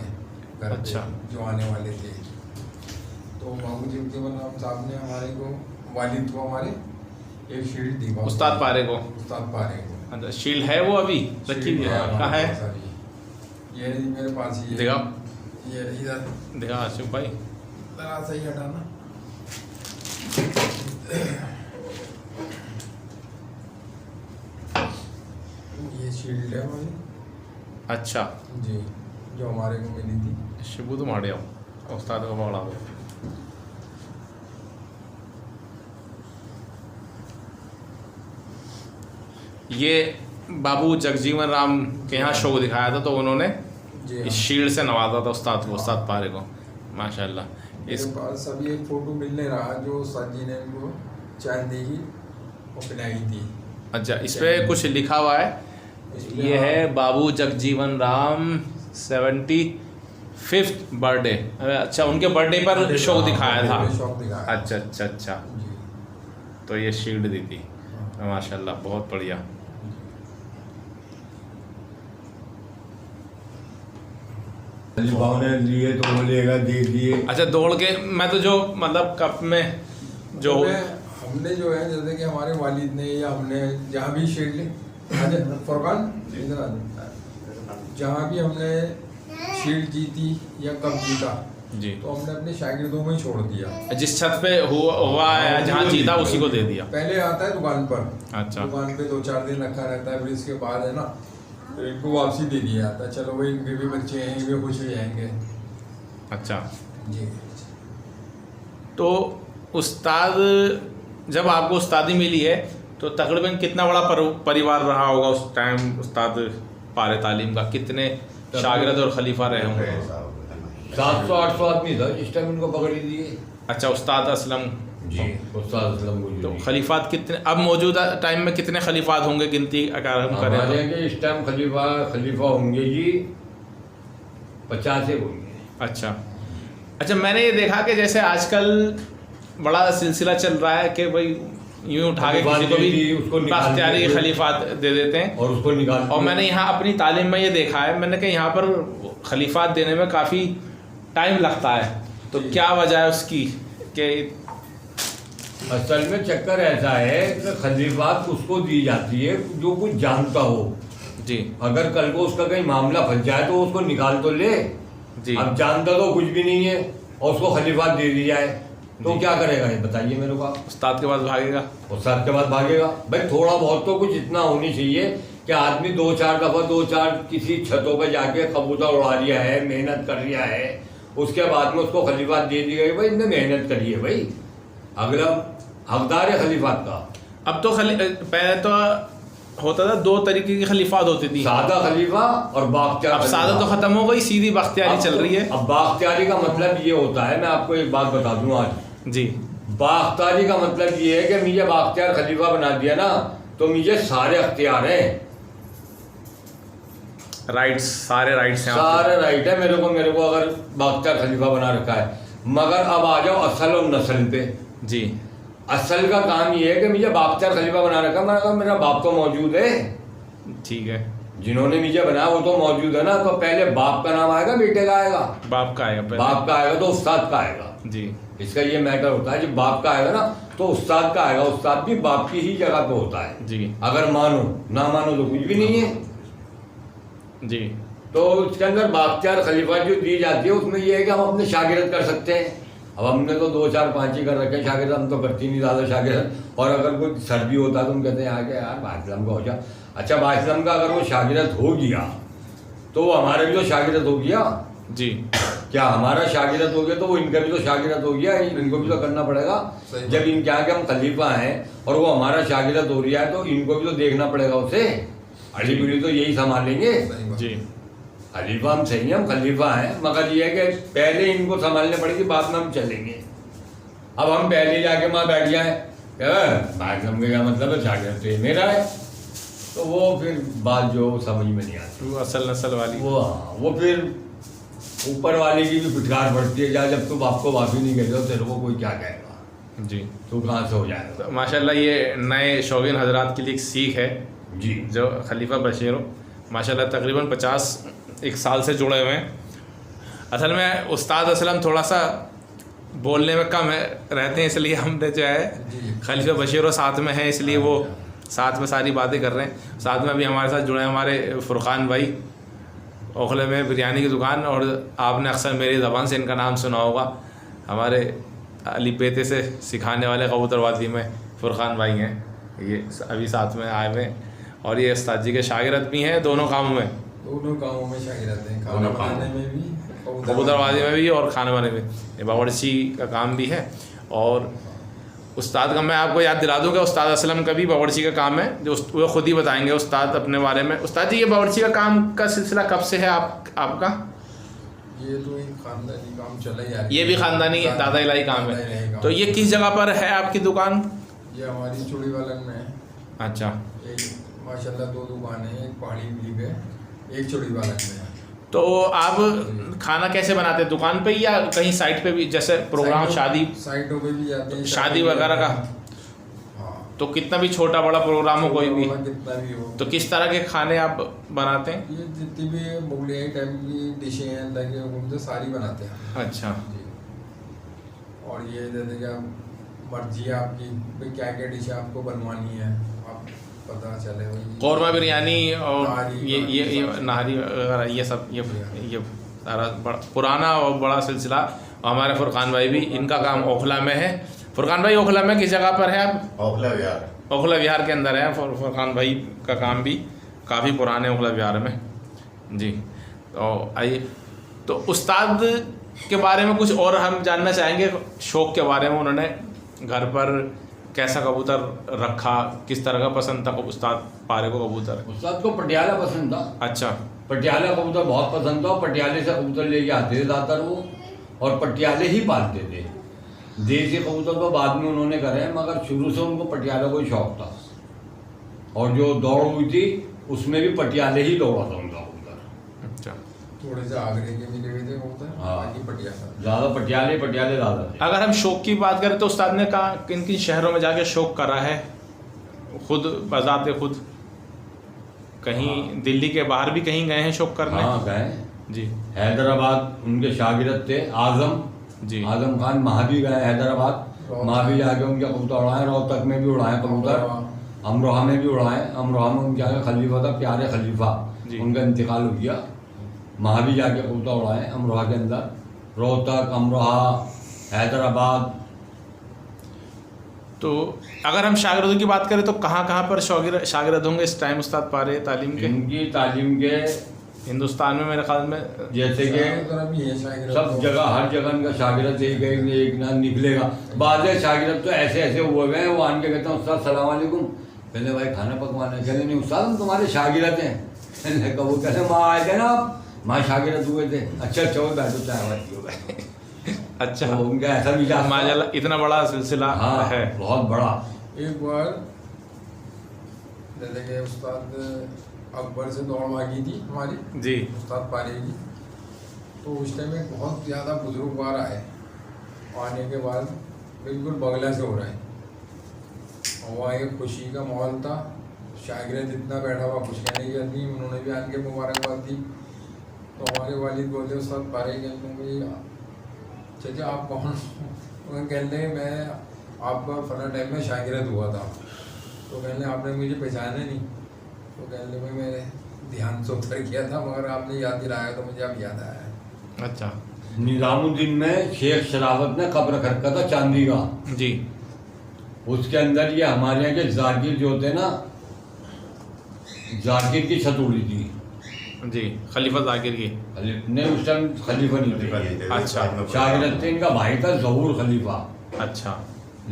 घर पे जो आने वाले थे। तो बाबू जगजीवन राम साहब ने हमारे को, वालिद को हमारे एक शील्ड दी उस्ताद पारे को। अच्छा, शील्ड है वो अभी रखी हुई है? कहाँ है? ये मेरे पास ही है। दिखा, ये इधर दिखा आसिफ भाई, जरा सही हटाना। ये शील्ड है हमारी। अच्छा जी, जो हमारे को मिली थी। शिबू तो मारे आओ उस्ताद को पकड़ा दो। ये बाबू जगजीवन राम के यहाँ शो दिखाया था, तो उन्होंने इस शील्ड से नवाजा था उस्ताद को, उस्ताद पारे को, माशाल्लाह। इस पास अभी एक फोटो मिलने रहा जो उस्ताद जी ने इनको चांदी की वो पिलाई थी। अच्छा, इस पे कुछ लिखा हुआ है, ये है बाबू जगजीवन राम 75th बर्थडे। अच्छा, उनके बर्थडे पर शो दिखाया था। अच्छा अच्छा अच्छा, तो ये शील्ड दी थी, माशाल्लाह, बहुत बढ़िया। ने लिए तो वो लेगा, दे दिए। अच्छा, दौड़ के मैं तो जो मतलब कप में जो हमने जो है, जैसे कि हमारे वालिद ने या हमने जहाँ भी शील्ड फुरकान जहाँ भी हमने शील्ड जीती या कप जीता जी, तो हमने अपने शागिर्दों में ही छोड़ दिया। जिस छत पे हुआ है, जहाँ जीता उसी को दे दिया। पहले आता है दुकान पर। अच्छा, दुकान पे 2-4 दिन रखा रहता है, फिर इसके बाद है ना तो इनको वापसी दे दिया जाता है। चलो भाई, इनके भी बच्चे हैं, ये खुश हो जाएंगे। अच्छा जी। तो उस्ताद, जब आपको उस्तादी मिली है तो तकरीबन कितना बड़ा परिवार रहा होगा उस टाइम उस्ताद पारे तालीम का? कितने शागिर्द और खलीफा रहे होंगे? 700-800 आदमी था जिस टाइम उनको पकड़ी दिए। अच्छा, उस्ताद असलम जी, उस्ताद असलम को। तो खलीफात कितने अब मौजूदा टाइम में कितने खलीफात होंगे, गिनती अगर हम करें तो? इस टाइम खलीफा होंगे जी 50 होंगे। अच्छा अच्छा, मैंने ये देखा कि जैसे आजकल बड़ा सिलसिला चल रहा है कि भाई यूं उठा के किसी को भी बाख्तियारी खलीफात दे देते हैं और उसको निकाल। और मैंने यहाँ अपनी तालीम में ये देखा है, मैंने कहा यहाँ पर खलीफात देने में काफ़ी टाइम लगता है, तो क्या वजह है उसकी? कि असल में चक्कर ऐसा है कि खलीफात उसको दी जाती है जो कुछ जानता हो जी। अगर कल को उसका कहीं मामला फंस जाए तो उसको निकाल तो ले जी। अब जानता तो कुछ भी नहीं है और उसको खलीफात दे दी जाए तो क्या करेगा ये बताइए मेरे को? उस्ताद के पास भागेगा। उस्ताद के पास भागेगा। भाई थोड़ा बहुत तो कुछ इतना होनी चाहिए कि आदमी 2-4 दफ़ा 2-4 किसी छतों पर जाके कबूतर उड़ा लिया है, मेहनत कर लिया है, उसके बाद में उसको खलीफात दे दी गई। भाई इनने मेहनत करी है, भाई अगला हकदार है खलीफात का। अब तो पहले तो होता था, 2 तरीके की खलीफात होती थी, सादा खलीफा और बाख्तियार। अब सादा तो खत्म हो गई, सीधी बाख्तियारी चल रही है। अब बाख्तियारी का मतलब ये होता है, मैं आपको एक बात बता दूं आज जी। बाख्तियारी का मतलब ये है कि मुझे बाख्तियार खलीफा बना दिया ना तो मुझे सारे अख्तियार हैं, राइट्स, सारे राइट्स हैं, सारे राइट है मेरे को अगर बाख्तियार खलीफा बना रखा है। मगर अब आ जाओ असल और नस्ल पे जी। असल का काम ये है कि मुझे बाख्तियार खलीफा बना रखा, मैंने कहा मेरा बाप तो मौजूद है, ठीक है, जिन्होंने मुझे बनाया वो तो मौजूद है ना, तो पहले बाप का नाम आएगा बेटे का आएगा? बाप का आएगा पहले। बाप का आएगा तो उस्ताद का आएगा जी। इसका ये मैटर होता है, जब बाप का आएगा ना तो उस्ताद का आएगा, उस्ताद भी बाप की ही जगह पे होता है जी। अगर मानो, ना मानो तो कुछ भी नहीं है जी। तो उसके अंदर बाख्तियार खलीफा जो दी जाती है उसमें ये है कि हम अपने शागिर्द कर सकते हैं। अब हमने तो 2-4-5 ही कर रखे हैं शागिर्द, हम तो करती नहीं ज़्यादा शागिर्द। और अगर कोई सर्दी होता है तो हम कहते हैं आगे यार बाइस्लाम का हो जा। अच्छा, बाइस्लाम का अगर वो शागिर्द हो गया तो वो हमारे भी तो शागिर्द हो गया जी। क्या हमारा शागिरत हो गया तो वो इनका भी तो शागिरत हो गया, इनको भी तो करना पड़ेगा। जब इनके आगे हम खलीफा हैं और वो हमारा शागिरत हो रहा है तो इनको भी तो देखना पड़ेगा उसे। अली पीढ़ी तो यही संभालेंगे जी। खलीफा हम सही हैं, हम खलीफा हैं, मगर ये है कि पहले इनको संभालने पड़ेगी, बाद में हम चलेंगे। अब हम पहले जाके वहाँ बैठ जाए भागम का मतलब है शागिरत तो ये मेरा है, तो वो फिर बात जो समझ में नहीं आती, वो असल नस्ल वाली वो फिर ऊपर वाले की भी फिटकार पड़ती है। जब तुम आपको माफी नहीं कहते हो तेरे को कोई क्या कहेगा जी। तो कहाँ से हो जाएगा। तो माशाल्लाह ये नए शौकीन हजरात के लिए एक सीख है जी। जो खलीफा बशीर माशाल्लाह तकरीबन 51 साल से जुड़े हुए हैं। असल में उस्ताद असलम थोड़ा सा बोलने में कम है रहते हैं, इसलिए हमने जो है खलीफा बशीर साथ में है, इसलिए वो साथ में सारी बातें कर रहे हैं। साथ में अभी हमारे साथ जुड़े हैं हमारे फ़ुरक़ान भाई, ओखले में बिरयानी की दुकान, और आपने अक्सर मेरी ज़बान से इनका नाम सुना होगा, हमारे अली पेते से सिखाने वाले कबूतरबाजी में फ़ुरक़ान भाई हैं, ये अभी साथ में आए हुए हैं। और ये उस्ताद जी के शागिर्द भी हैं, दोनों कामों में शागिर्द हैं, खाना बनाने में भी, कबूतरबाजी में भी और खाने बनाने में। ये बावर्ची का काम भी है। और उस्ताद का मैं आपको याद दिला दूँ कि उस्ताद असलम का भी बावर्ची का काम है, जो वो खुद ही बताएंगे उस्ताद अपने बारे में। उस्ताद जी ये बावर्ची का काम का सिलसिला कब से है आपका? ये तो एक खानदानी काम चला ही आ रहा है। ये भी खानदानी दादा इलाही काम है। तो ये किस जगह पर है आपकी दुकान? ये हमारी चूड़ी वालन में है। अच्छा। एक माशाल्लाह 2 दुकान है, एक पहाड़ी बिली पे, एक चूड़ी वालन में है। तो आप खाना कैसे बनाते हैं, दुकान पे या कहीं साइट पे भी, जैसे प्रोग्राम शादी साइटों पे भी जाते हैं, शादी वगैरह का? हाँ। तो कितना भी छोटा बड़ा प्रोग्राम हो कोई भी, कितना भी हो, तो किस तरह के खाने आप बनाते हैं? ये जितनी भी मुगलिया टाइप की डिशें हैं ताकि उनसे सारी बनाते हैं। अच्छा। और ये जैसे कि मर्जी है आपकी भाई क्या क्या डिश आपको बनवानी है, आप पता चले भाई। कौरमा बिरयानी और नाहरी ये नाहरी वगैरह ये सब, ये सारा पुराना और बड़ा सिलसिला। हमारे फ़ुरक़ान भाई भी, इनका काम ओखला में है। फ़ुरक़ान भाई ओखला में किस जगह पर है आप? ओखला विहार। ओखला विहार के अंदर है फ़ुरक़ान भाई का काम भी, काफ़ी पुराने ओखला विहार में जी। तो आइए, तो उस्ताद के बारे में कुछ और हम जानना चाहेंगे, शौक़ के बारे में। उन्होंने घर पर कैसा कबूतर रखा, किस तरह का पसंद था उस्ताद पारे को कबूतर? उस्ताद को पटियाला पसंद था। अच्छा। पटियाला कबूतर बहुत पसंद था, पटियाले से कबूतर लेके आते थे ज़्यादातर वो, और पटियाले ही पालते थे। देसी कबूतर तो बाद में उन्होंने करे, मगर शुरू से उनको पटियाला को ही शौक था। और जो दौड़ हुई थी उसमें भी पटियाले ही दौड़ा था उनका कबूतर। अच्छा। थोड़े से आगरे के भी लगे थे कबूतर, हाँ। बाकी पटियाला ज़्यादा पटियाले ज़्यादा थे। अगर हम शौक़ की बात करें तो उस्ताद ने कहा किन किन शहरों में जाके शौक़ करा है खुद बजाते खुद? कहीं दिल्ली के बाहर भी कहीं गए हैं शौक़ करने? हाँ गए जी। हैदराबाद उनके शागिर्द थे आज़म जी। आज़म खान, वहाँ भी गए हैदराबाद, वहाँ भी जाके उनके कबूतर उड़ाए। रोहतक में भी उड़ाए कबूतर, अमरोहा में भी उड़ाए। अमरोहा में उनके आगे खलीफा था, प्यारे खलीफा, उनका इंतकाल हो गया, वहाँ भी जाके कबूतर उड़ाए अमरोहा के अंदर। रोहतक, अमरोहा, हैदराबाद। तो अगर हम शागिर्दों की बात करें तो कहाँ कहाँ पर शागिर्द होंगे इस टाइम उस्ताद पारे तालीम के? इनकी तालीम के हिंदुस्तान में मेरे ख्याल में जैसे कि सब जगह, हर जगह इनका शागिर्द एक ना निकलेगा। बाद शागिर्द तो ऐसे ऐसे हुए हुए हैं, वो आन के कहते हैं उस्ताद सलाम वालेकुम, कहते भाई खाना पकवाना है, कहते नहीं उस्ताद हम तुम्हारे शागिर्द हैं। वो कहते माँ आए थे ना आप, माँ शागिर्द हुए थे। अच्छा अच्छा वो बैठो चाय बात हो। अच्छा। तो उनका ऐसा भी माशाल्लाह इतना बड़ा सिलसिला है, बहुत बड़ा। एक बार जैसे कि उस्ताद अकबर से दौड़ मांगी थी हमारी जी, उस्ताद पारे की, तो उस टाइम में बहुत ज़्यादा बुजुर्गवार आए। आने के बाद बिल्कुल बगला से हो रहा है, और वहाँ एक खुशी का माहौल था। शागिर्द इतना बैठा हुआ, कुछ कहने की आदमी, उन्होंने भी आने के मुबारकबाद दी। तो हमारे वालिद बोलते उस्ताद पारे कहते हैं चाचा आप कौन? कहते हैं मैं आपका फला टाइम में शागिर्द हुआ था। तो कहने आपने मुझे पहचाना नहीं? तो कहने में मेरे ध्यान से उतर गया था, मगर आपने याद दिलाया तो मुझे अब याद आया। अच्छा। निज़ामुद्दीन में शेख शरावत ने कब्र रखा था चांदी का जी। उसके अंदर ये हमारे यहाँ के जाकिर जो होते ना, जाकिर की छत उड़ी थी। जी खलीफा जाकिर की। नहीं, उस टाइम खलीफा नहीं थे। अच्छा। शागिर्द थे, इनका भाई था ज़हूर खलीफा। अच्छा।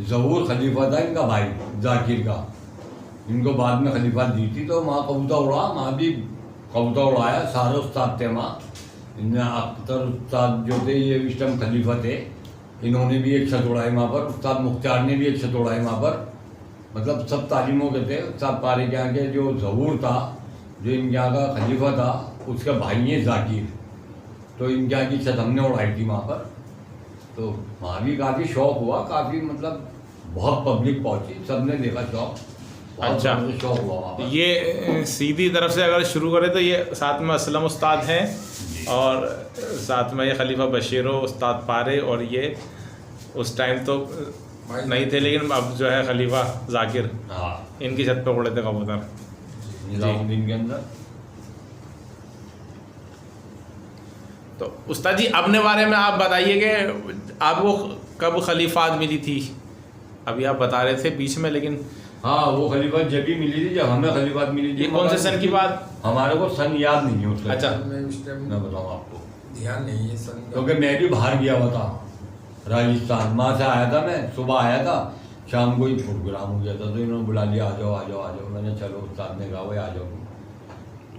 ज़हूर खलीफा था इनका भाई जाकिर का। इनको बाद में खलीफा दी थी, तो वहाँ कबूतर उड़ा, वहाँ भी कबूतर उड़ाया, सारे उस्ताद थे वहाँ। इनमें अख्तर उस्ताद जो थे ये इस टाइम खलीफा थे, इन्होंने भी एक छत उड़ाई वहाँ पर। उस्ताद मुख्तार ने भी एक छत उड़ाई वहाँ पर। मतलब सब तालीमों के थे। उस्ताद पारे के यहाँ के जो ज़हूर था, जो इनके यहाँ का खलीफा था, उसका भाई है जाकिर, तो इनके यहाँ की छत हमने उड़ाई थी वहाँ पर। तो वहाँ भी काफ़ी शौक हुआ, काफ़ी मतलब बहुत पब्लिक पहुँची, सबने देखा शौक। अच्छा। शौक हुआ वहाँ पर। ये सीधी तरफ से अगर शुरू करें तो ये साथ में असलम उस्ताद हैं और साथ में ये खलीफा बशीरो उस्ताद पारे, और ये उस टाइम तो नहीं थे लेकिन अब जो है खलीफा जाकिर, हाँ, इनकी छत पे उड़े थे कबूतर। निज़ामुद्दीन के अंदर। तो उस्ताद जी अपने बारे में आप बताइए कि आपको कब खलीफात मिली थी? अभी आप बता रहे थे बीच में, लेकिन हाँ, वो खलीफा जब भी मिली थी, जब हमें खलीफात मिली थी। ये कौन से सन की बात? हमारे को सन याद नहीं है उसका। अच्छा। मैं उस टाइम मैं बताऊँ आपको, ध्यान नहीं है सन का। क्योंकि मैं भी बाहर गया हुआ था राजस्थान। वहाँ से आया था मैं, सुबह आया था, शाम को ही प्रोग्राम हो गया था, तो इन्होंने बुला लिया, आ जाओ आ जाओ आ जाओ। मैंने चलो, उस्ताद ने कहा भाई आ जाओ।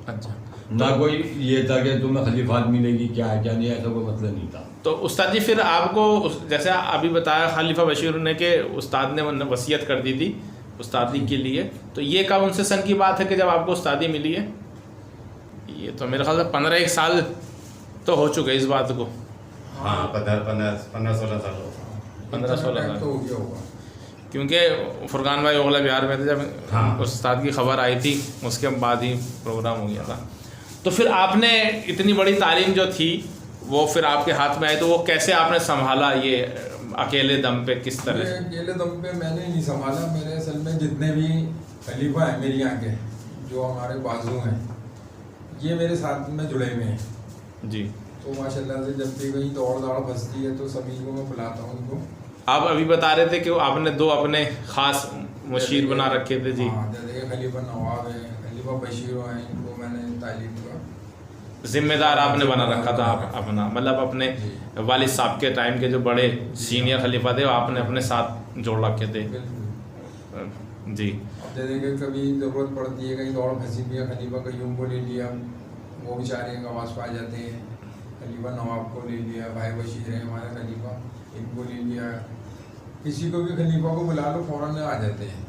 अच्छा। ना कोई ये था कि तुम्हें खलीफात मिलेगी क्या है क्या नहीं, ऐसा कोई मतलब नहीं था। तो उस्ताद जी फिर आपको जैसे अभी बताया खलीफा बशीर ने कि उस्ताद ने वसीयत कर दी थी उस्तादी के लिए, तो ये कब उनसे सन की बात है कि जब आपको उस्तादी मिली है? ये तो मेरे ख्याल से 15 साल तो हो चुके इस बात को। हाँ, 15-16 साल हो। 15-16 साल तो हो गया होगा। क्योंकि फुरकान भाई ओगला बिहार में थे जब हाँ। उस्ताद की खबर आई थी, उसके बाद ही प्रोग्राम हो गया था। तो फिर आपने इतनी बड़ी तालीम जो थी वो फिर आपके हाथ में आई, तो वो कैसे आपने संभाला ये अकेले दम पे, किस तरह से? अकेले दम पे मैंने नहीं संभाला। मेरे असल में जितने भी खलीफा हैं मेरी यहाँ के, जो हमारे बाजू हैं, ये मेरे साथ में जुड़े हुए हैं जी। तो माशाल्लाह से जब भी कहीं दौड़ दाड़ फंसती है तो सभी को मैं बुलाता हूँ उनको। आप अभी बता रहे थे कि आपने 2 अपने खास मुशीर बना रखे थे। जी। हाँ, जैसे कि खलीफा नवाब है, खलीफा बशीर हैं, इनको मैंने तालीम का जिम्मेदार आपने बना रखा था अपना, मतलब अपने वालिद साहब के टाइम के जो बड़े सीनियर खलीफा थे आपने अपने साथ जोड़ रखे थे। बिल्कुल। जी। अब जैसे कि कभी ज़रूरत पड़ती है, कहीं दौड़ फंसी भी है, खलीफा कयूम को ले लिया, वो बेचारे आवाज़ पा जाते हैं। खलीफा नवाब को ले लिया, भाई बशीर है हमारे खलीफा, इनको ले लिया। किसी को भी खलीफा को बुला लो फ़ौरन आ जाते हैं।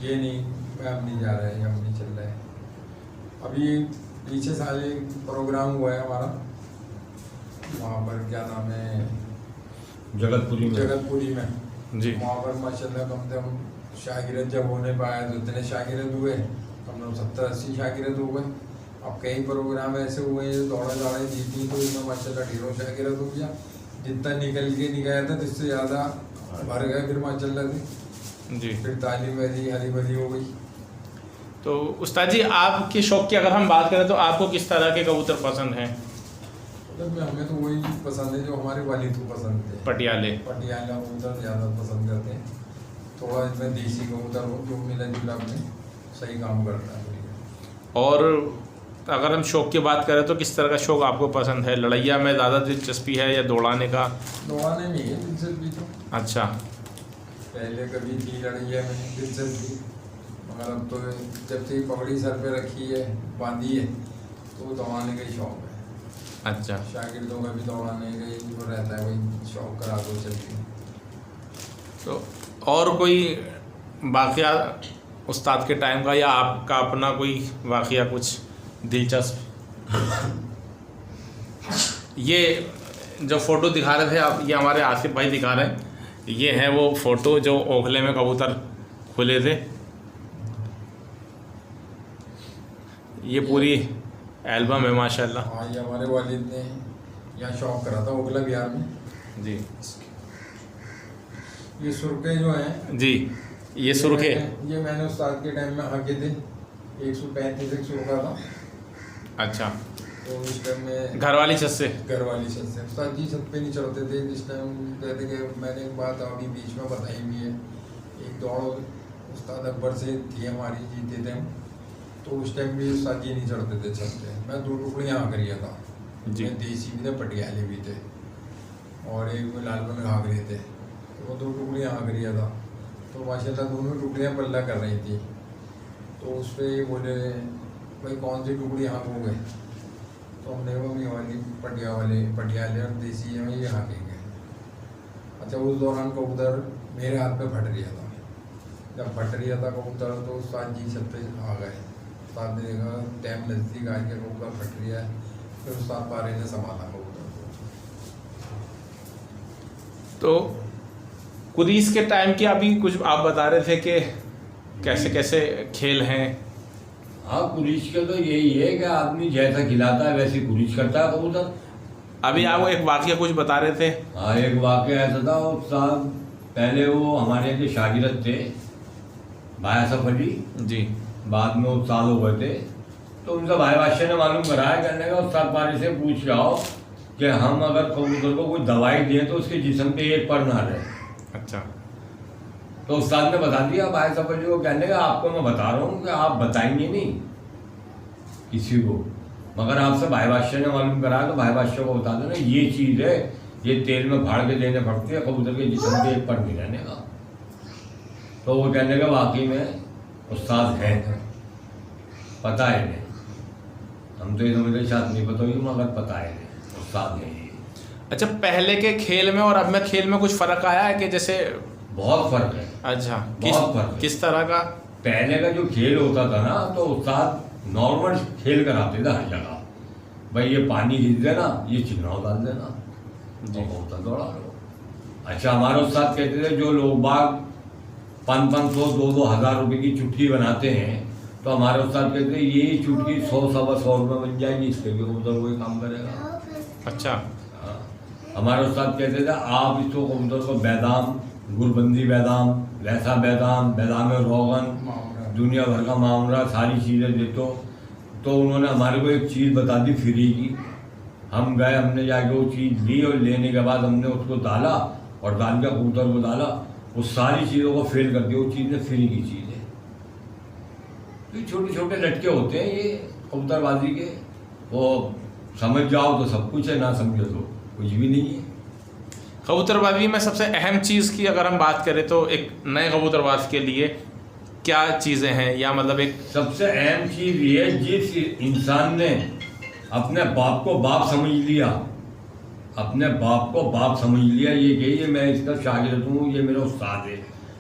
ये नहीं हम नहीं जा रहे हैं, हम नहीं चल रहे हैं। अभी पीछे साल एक प्रोग्राम हुआ है हमारा, वहाँ पर क्या नाम है, जगतपुरी में। जी। वहाँ पर माशाल्लाह कम से कम शागिरद जब होने पाया तो इतने शागिरद हुए, कम से कम 70-80 शागिरद हो गए। अब कई प्रोग्राम ऐसे हुए हैं दौड़े जीती, तो इसमें माशाल्लाह ढेरों शागिरद हो गया। जितना निकल के नहीं गया था जिससे ज़्यादा भर गए फिर माशाल्लाह से। जी। फिर तालीम ऐसी हरी भरी हो गई। तो उस्ताद जी आपके शौक़ की अगर हम बात करें तो आपको किस तरह के कबूतर पसंद हैं? मतलब हमें तो वही पसंद है जो हमारे वालिद को पसंद है। पटियाले। पटियाला कबूतर ज़्यादा पसंद करते हैं। थोड़ा इसमें देसी कबूतर हो जो मिला जुला में सही काम करता है। और अगर हम शौक़ की बात करें तो किस तरह का शौक़ आपको पसंद है? लड़ैया में ज़्यादा दिलचस्पी है या दौड़ाने का? दौड़ाने में है दिलचस्पी तो। अच्छा। पहले कभी थी लड़ैया में दिलचस्पी, मगर अब तो जब से पगड़ी सर पे रखी है, बांधी है, तो दौड़ाने का ही शौक़ है। अच्छा। शागिर्दों का भी दौड़ाने का ही वो रहता है, वही शौक़ करा दो चलती। तो और कोई वाक़या उस्ताद के टाइम का या आपका अपना कोई वाक़या कुछ दिलचस्प? ये जो फ़ोटो दिखा रहे थे आप, ये हमारे आसिफ भाई दिखा रहे हैं, ये है वो फ़ोटो जो ओखले में कबूतर खुले थे। ये पूरी एल्बम है माशाल्लाह। हाँ, ये हमारे वालिद ने यहाँ शौक़ करा था ओखला बिहार में। जी। ये सुरखे जो हैं जी, ये सुर्खे। ये मैंने उस्ताद के टाइम में हाके थे, 135 एक सुरखा था। अच्छा। तो उस टाइम में घर वाली छत से? घर वाली छत से उस्ताद जी छत पे नहीं चढ़ते थे जिस टाइम। कहते कि मैंने एक बात अभी बीच में बताई भी है, एक दौड़ उस्ताद अकबर से थी हमारी, जीते थे हम। तो उस टाइम भी उस्ताद जी नहीं चढ़ते थे चलते। मैं 2 टुकड़े यहाँ करिया था जी। मैं देसी भी थे, पटियाले भी थे, और एक में लालपन घाघरे थे। तो वो 2 टुकड़े यहाँ करिया था। तो माशाल्लाह दोनों टुकड़ियाँ पल्ला कर रही थी। तो उस पर ये बोले भाई कौन सी टुकड़ी यहाँ हो गए? तो हमने कहा ये वाली पटियाले और देसी है, ये यहाँ के गए। अच्छा, उस दौरान कबूतर मेरे हाथ पे फट रहा था। जब फट रहा था कबूतर तो उस्ताद जी छत पे आ गए। उस्ताद ने देखा टाइम नज़दीक आ गया, कबूतर फट रहा है। फिर उस्ताद पारे ने संभाला कबूतर को। तो कुरीस के टाइम की अभी कुछ आप बता रहे थे कि कैसे कैसे खेल हैं। हाँ, कुरीश का तो यही है कि आदमी जैसा खिलाता है वैसे कुरीश करता है कबूतर। अभी आप एक वाकया कुछ बता रहे थे। हाँ, एक वाक़या ऐसा था। उस साल पहले वो हमारे जो शागिर्द थे भाई असफ अली जी। बाद में वो साल हो गए थे, तो उनका भाई बादशाह ने मालूम कराया करने का उस्ताद पारी से पूछ जाओ कि हम अगर कबूतर को कोई दवाई दें तो उसके जिस्म पे एक पर ना रहे। अच्छा। तो उस्ताद ने बता दिया भाई असफ अली को, कहने का आपको मैं बता रहा हूँ कि आप बताएंगे नहीं किसी को, मगर आपसे भाई बादशाह ने मालूम कराया तो भाई बादशाह को बता देना ये चीज़ है, ये तेल में फाड़ के देने पड़ती है, कबूतर के जिस्म पे एक पर नहीं रहने का। तो वो कहने का वाकई में उस्ताद है, पता है नहीं, हम तो ये समझते शायद नहीं पता होगी मगर पता है नहीं, उस्ताद है। अच्छा, पहले के खेल में और अब में खेल में कुछ फ़र्क आया है कि जैसे? बहुत फर्क है। अच्छा, बहुत फर्क है। किस तरह का? पहले का जो खेल होता था ना, तो उस्ताद नॉर्मल खेल कराते थे हर जगह। भाई ये पानी खींच देना, ये चिन्हाव डाल देना, जी। होता दौड़ा लो। अच्छा, हमारे उस्ताद कहते थे जो लोग बाग 500-500 2-2 हज़ार रुपये की चुटकी बनाते हैं, तो हमारे उस्ताद कहते थे ये चुटकी 100-125 रुपये बन जाएगी, इसके भी कबूतर वही काम करेगा। अच्छा। हाँ। हमारे उस्ताद कहते थे आप इसको कबूतर को बादाम, गुरबंदी बादाम, वैसा बादाम, बादाम रोगन, दुनिया भर का मामला, सारी चीज़ें देते। तो उन्होंने हमारे को एक चीज़ बता दी फ्री की। हम गए, हमने जाके वो चीज़ ली और लेने के बाद हमने उसको डाला और डाल के कबूतर को डाला, वो सारी चीज़ों को फेल कर दिया। वो चीज़ में फ्री की चीज़ है। तो छोटे छोटे लटके होते हैं ये कबूतरबाजी के, वो समझ जाओ तो सब कुछ है, ना समझो तो कुछ भी नहीं है। कबूतरबाजी में सबसे अहम चीज़ की अगर हम बात करें तो एक नए कबूतरबाज के लिए क्या चीज़ें हैं, या मतलब एक सबसे अहम चीज़ ये है, जिस इंसान ने अपने बाप को बाप समझ लिया, अपने बाप को बाप समझ लिया, ये कि ये मैं इसका शागिर्द हूँ, ये मेरा उस्ताद है,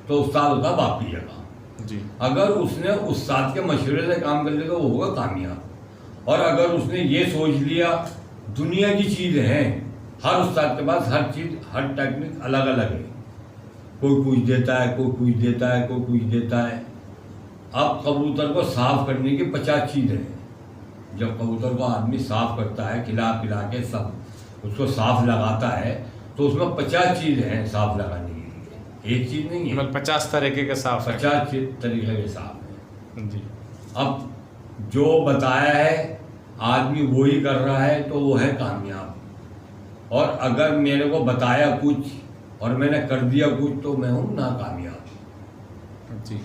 तो उस्ताद होता बाप की जगह जी। अगर उसने उस्ताद के मशवरे से काम कर लिया तो वो होगा कामयाब। और अगर उसने ये सोच लिया दुनिया की चीज़ है, हर उस्ताद के पास हर चीज़, हर टेक्निक अलग अलग है, कोई कुछ देता है, कोई कुछ देता है, कोई कुछ देता है। अब कबूतर को साफ करने की 50 चीज़ें हैं। जब कबूतर को आदमी साफ करता है, खिला पिला के सब उसको साफ लगाता है, तो उसमें 50 चीज़ें हैं साफ लगाने के लिए, एक चीज़ नहीं है, मतलब 50 तरीके के साफ है। 50 तरीके के साफ है। जी। अब जो बताया है आदमी वही कर रहा है तो वो है कामयाब। और अगर मेरे को बताया कुछ और मैंने कर दिया कुछ तो मैं हूँ नाकामयाब। जी।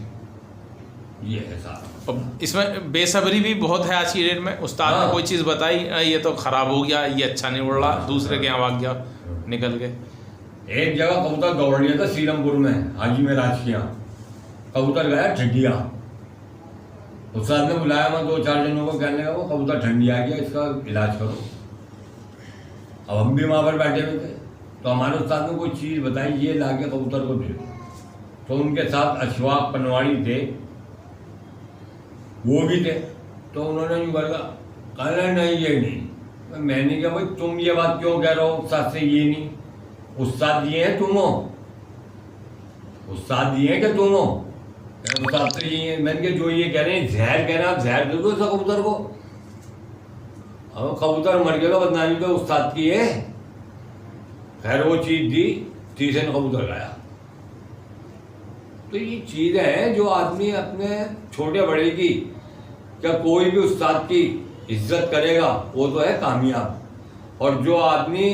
ये है सारा। अब इसमें बेसब्री भी बहुत है आज की डेट में। उस्ताद ने हाँ। कोई चीज़ बताई, ये तो ख़राब हो गया, ये अच्छा नहीं उड़ रहा, दूसरे के यहाँ भाग गया, निकल के। एक जगह कबूतर दौड़ लिया था सीरमपुर में, हाजी में राज के यहाँ। कबूतर गया ठंडिया, उस्ताद ने बुलाया, मैं 2-4 जनों को, कहने का वो कबूतर ठंडी आ गया, इसका इलाज करो। अब हम भी वहाँ पर बैठे हुए थे, तो हमारे उस्ताद ने कोई चीज़ बताई, ये ला के कबूतर को दे दो। तो उनके साथ अशफाक पनवाड़ी थे, वो भी थे, तो उन्होंने यूँ कहा, कहना नहीं ये नहीं। मैंने कहा भाई तुम ये बात क्यों कह रहे हो, उस्ताद से ये नहीं, उस्ताद ये है तुम हो, उस्ताद ये है कि तुम हो, उस्ताद तो ये है। मैंने कहा जो ये कह रहे हैं जहर कह रहे हैं, आप जहर दे दो इस कबूतर को। अब कबूतर मर गया, बदनामी तो उस्ताद की है। खैर वो चीज़ दी, तीसरे कबूतर गया। तो ये चीज़ें हैं जो आदमी अपने छोटे बड़े की, क्या कोई भी उस्ताद की इज्जत करेगा वो तो है कामयाब। और जो आदमी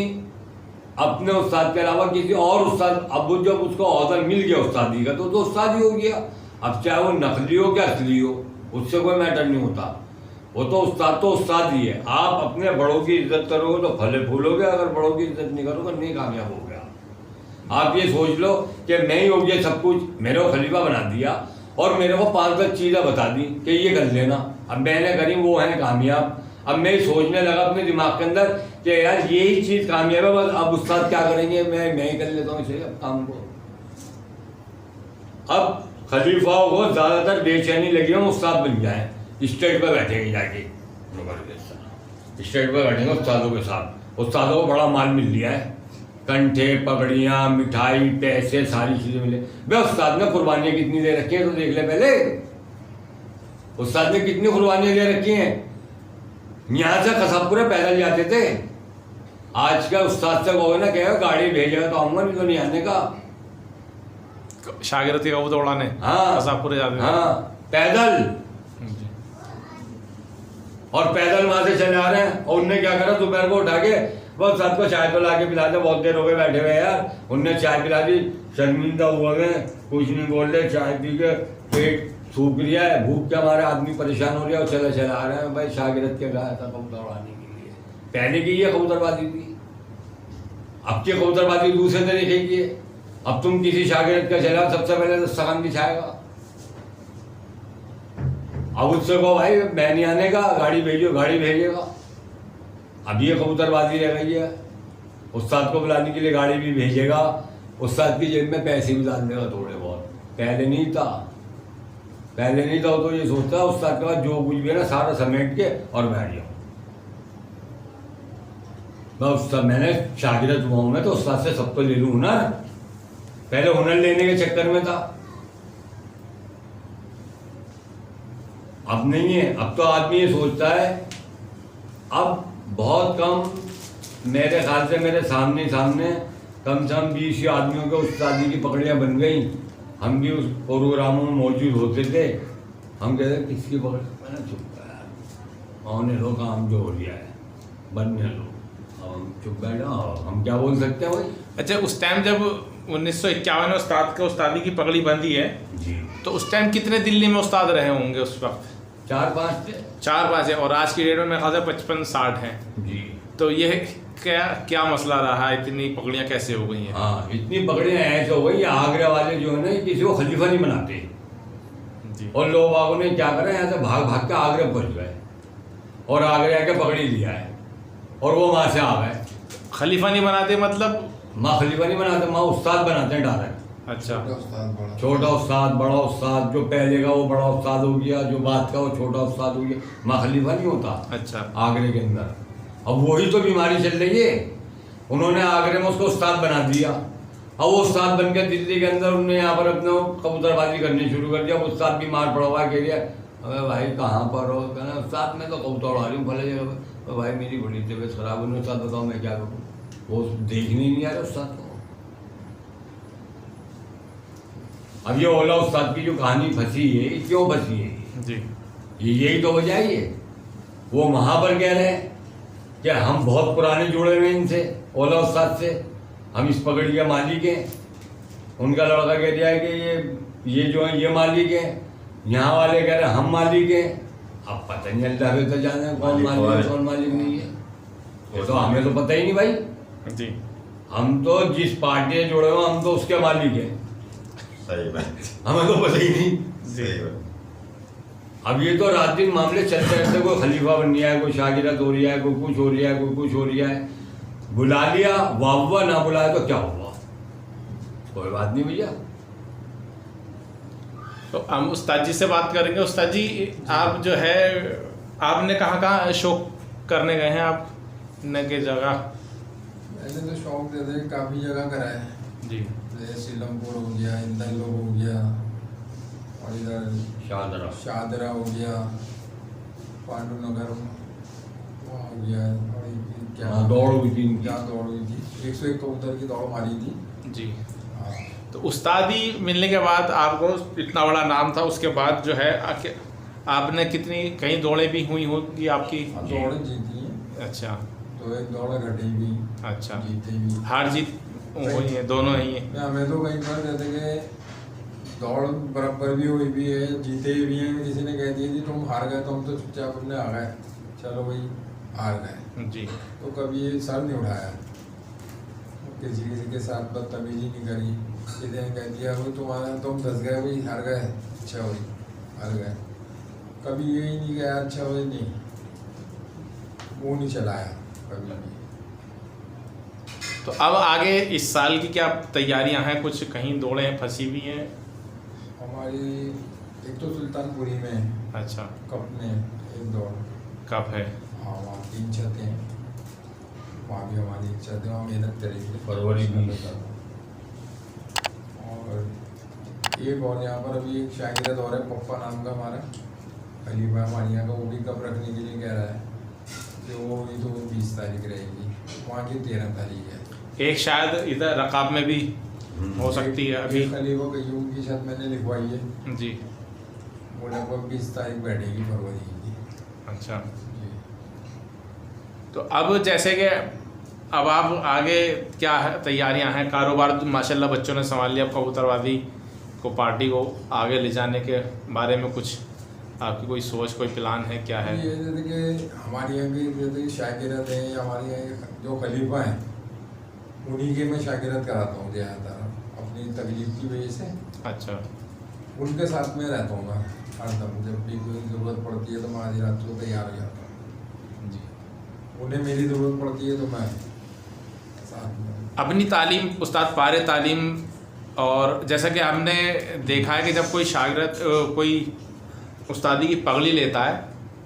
अपने उस्ताद के अलावा किसी और उस्ताद, अब वो जब उसको औहदा मिल गया उस्तादी का तो उस्ताद ही हो गया। अब चाहे वो नकली हो क्या असली हो, उससे कोई मैटर नहीं होता। वो तो उस्ताद ही है। आप अपने बड़ों की इज्जत करोगे तो फले फूलोगे, अगर बड़ों की इज्जत नहीं करोगे नहीं कामयाब हो गया। आप ये सोच लो कि मैं ही हो गया सब कुछ, मेरे को खलीफा बना दिया और मेरे को 5-10 चीज़ें बता दी कि ये कर लेना, अब मैंने करी, वो हैं कामयाब। अब मैं सोचने लगा अपने दिमाग के अंदर कि यार यही चीज़ कामयाब है, बस अब उस्ताद क्या करेंगे, मैं ही कर लेता हूँ इसे अब काम को। अब खलीफाओं को ज़्यादातर बेचैनी लगी हम उस्ताद बन जाए, स्टेज पर बैठेंगे जाके, स्टेज पर बैठेंगे उस्तादों के साथ। उस्तादों को बड़ा माल मिल लिया है, कंठे, पगड़ियाँ, मिठाई, पैसे, सारी चीज़ें मिले। भाई उस्ताद ने कुर्बानियाँ कितनी दे रखी हैं तो देख ले पहले, उस्ताद ने कितनी कुर्बानियाँ दे रखी हैं। यहाँ से कसाबपुरे पैदल जाते थे, आज का उस्ताद से कहोगे ना कहेगा गाड़ी भेजेगा तो आऊँगा, नहीं तो नहीं आने का। शागिर्द के कबूतर उड़ाने हाँ कसाबपुरे जाते थे। हाँ पैदल, और पैदल वहाँ से चले आ रहे हैं। और उनने क्या करा, दोपहर को उठा के बस साथ को चाय तो ला के पिला दे, बहुत देर हो गए बैठे हुए यार। उनने चाय पिला दी, शर्मिंदा हुआ गए, कुछ नहीं बोल रहे, चाय पी के पेट सूख रिया है, भूख के हमारे आदमी परेशान हो रहा है और चले आ रहे हैं। भाई शागिर्द के गया था कबूतर उड़ाने के लिए, पहले की ये कबूतरबाजी थी, अब की कबूतरबाजी दूसरे तरीके की है। अब तुम किसी शागिर्द का चला सबसे पहले तो सगन बिछाएगा, अब उससे कहो भाई मैं नहीं आने का, गाड़ी भेजो, गाड़ी भेजेगा। अब ये कबूतरबाजी रह गई है, उस्ताद को बुलाने के लिए गाड़ी भी भेजेगा, उस्ताद की जेब में पैसे भी डाल देगा थोड़े बहुत। पहले नहीं था, पहले नहीं था। वो तो ये सोचता है उस्ताद के पास जो कुछ भी है ना सारा समेट के और बैठ जाओ। मैं उस्ताद, मैंने शागिर्द हुआ हूँ मैं तो उस्ताद से सब तो ले लूँ ना, पहले हुनर लेने के चक्कर में था, अब नहीं है। अब तो आदमी ये सोचता है, अब बहुत कम, मेरे ख्याल से मेरे सामने कम से कम 20 आदमियों के उस्तादी की पकड़ियाँ बन गई। हम भी उस प्रोग्रामों में मौजूद होते थे, हम कहते किसकी पकड़, मैंने चुप बैठा, आने लो काम जो हो रहा है बनने लो, हम चुप बैठा, हम क्या बोल सकते हैं भाई। अच्छा, उस टाइम जब 1951 में उस्ताद का उस्तादी की पगड़ी बंधी है जी, तो उस टाइम कितने दिल्ली में उस्ताद रहे होंगे उस वक्त? 4-5 थे। 4-5 है, और आज की डेट में मेरे ख्याल से 55-60 हैं। जी, तो ये क्या मसला रहा, इतनी पगड़ियाँ कैसे हो गई हैं? हाँ इतनी पकड़ियाँ ऐसे हो गई, आगरा वाले जो है ना किसी को खलीफा नहीं बनाते जी। और लोग बागों ने क्या करा, यहाँ से भाग भाग के आगरा पहुँच गए और आगरा आके पकड़ी लिया है और वो वहाँ से आ गए। खलीफा नहीं बनाते मतलब? माँ खलीफा नहीं बनाते, माँ उस्ताद बनाते हैं डायरेक्ट। अच्छा, छोटा उस्ताद, बड़ा उस्ताद, जो पहले का वो बड़ा उस्ताद हो गया, जो बाद का वो छोटा उस्ताद हो गया, माँ खलीफा नहीं होता अच्छा। आगरे के अंदर। अब वही तो बीमारी चल रही है, उन्होंने आगरे में उसको उस्ताद बना दिया। अब वो उस्ताद बन के दिल्ली के अंदर उन्होंने यहाँ पर अपने कबूतरबाजी करनी शुरू कर दिया। उस्ताद बीमार पड़ा हुआ है, कह दिया अरे भाई कहाँ पर हो, कहना उस्ताद मैं तो कबूतर उड़ा रही हूँ फले जगह पर। तो भाई मेरी बड़ी तबीयत खराब है, उस्ताद बताओ मैं क्या करूँ। वो देखने नहीं आ रहा उस्ताद को। अब ये ओला उस्ताद की जो कहानी फंसी है, क्यों फंसी है जी? यही तो वजह है। वो वहाँ पर कह रहे हैं कि हम बहुत पुराने जुड़े हुए इनसे, ओला उस्ताद से, हम इस पगड़ी के मालिक हैं। उनका लड़का कह दिया है कि ये जो है ये मालिक है, यहाँ वाले कह रहे हैं हम मालिक हैं। अब पता नहीं चलता है तो जाने कौन मालिक है कौन मालिक नहीं है, ये तो हमें तो पता ही नहीं भाई जी। हम तो जिस पार्टी से जुड़े हुए हम तो उसके मालिक हैं, सही बात, हमें तो पता ही नहीं। सही बात। अब ये तो रात दिन मामले चलते रहते, कोई खलीफा बन गया है, कोई शागिर्द हो रहा है, कोई कुछ हो रहा है, कोई कुछ हो रहा है। बुला लिया वाह हुआ, ना बुलाया तो क्या हुआ, कोई बात नहीं भैया। तो हम उस्ताद जी से बात करेंगे। उस्ताद जी, आप जो है आपने कहाँ कहाँ शौक करने गए हैं आप न के जगह? मैंने तो शौक दे दे काफ़ी जगह कराए हैं जी। जैसे सीलमपुर हो गया, इंदलोग हो गया, और इधर शादरा हो गया, पांडुनगर वहाँ हो गया, और क्या दौड़ हुई थी, क्या दौड़ हुई थी, 101 कबूतर की दौड़ मारी थी जी। हाँ। तो उस्तादी मिलने के बाद आपको इतना बड़ा नाम था, उसके बाद जो है आपने कितनी कहीं दौड़ें भी हुई होगी आपकी? दौड़ें जीती हैं, अच्छा। तो एक दौड़ घटी भी, अच्छा। जीते भी, हार जीत हुई है, दोनों ही है? हमें तो कहीं पर जैसे कि दौड़ बराबर भी हुई भी है, जीते भी हैं। किसी ने कह दिया जी तुम हार गए तो हम तो चुपचाप अपने आ गए, चलो भाई हार गए। जी। तो कभी ये सर नहीं उठाया, किसी के साथ बदतमीजी नहीं करी। किसी ने कह दिया भाई तुम्हारा तुम फंस गए भाई, हार गए, अच्छा भाई हार गए। कभी यही नहीं गया अच्छा भाई, नहीं मुँह नहीं चलाया कभी भी। तो अब आगे इस साल की क्या तैयारियां हैं? कुछ कहीं दौड़ें फंसी हुई हैं? हमारी एक तो सुल्तानपुरी में है, अच्छा, कप में एक दौड़। कब है? हाँ वहाँ 3 छतें हैं, वहाँ भी हमारी एक छत है, वहाँ मेहनत करेगी फरवरी में। और एक और यहाँ पर अभी एक शागिर्द और है, पप्पा नाम का हमारा खलीफा हमारे यहाँ का, वो भी कप रखने के लिए कह रहा है कि वो भी तो 20 तारीख रहेगी, वहाँ की 13 तारीख है। एक शायद इधर रकाब में भी हो सकती है अभी। खलीफा कयूम की छत मैंने लिखवाई है जी। वो लगभग 20 तारीख बैठेगी फरवरी की। अच्छा, जी। तो अब जैसे कि अब आप आगे क्या है तैयारियां हैं? कारोबार तो माशाल्लाह बच्चों ने संभाल लिया, कबूतरबाजी को पार्टी को आगे ले जाने के बारे में कुछ आपकी कोई सोच, कोई प्लान है, क्या है? ये जैसे कि हमारे यहाँ के जैसे शागिर्द हैं या हमारे यहाँ जो खलीफा हैं उन्हीं के मैं शागिर्द कराता हूँ ज़्यादातर, अपनी तकलीफ की वजह से अच्छा, उनके साथ में रहता हूँ मैं हरदम। जब भी कोई ज़रूरत पड़ती है तो मैं आधी रात को तैयार हो जाता हूँ जी। उन्हें मेरी ज़रूरत पड़ती है तो मैं साथ में। अपनी तालीम, उस्ताद पारे तालीम, और जैसा कि हमने देखा है कि जब कोई शागिर्द कोई उस्तादी की पगड़ी लेता है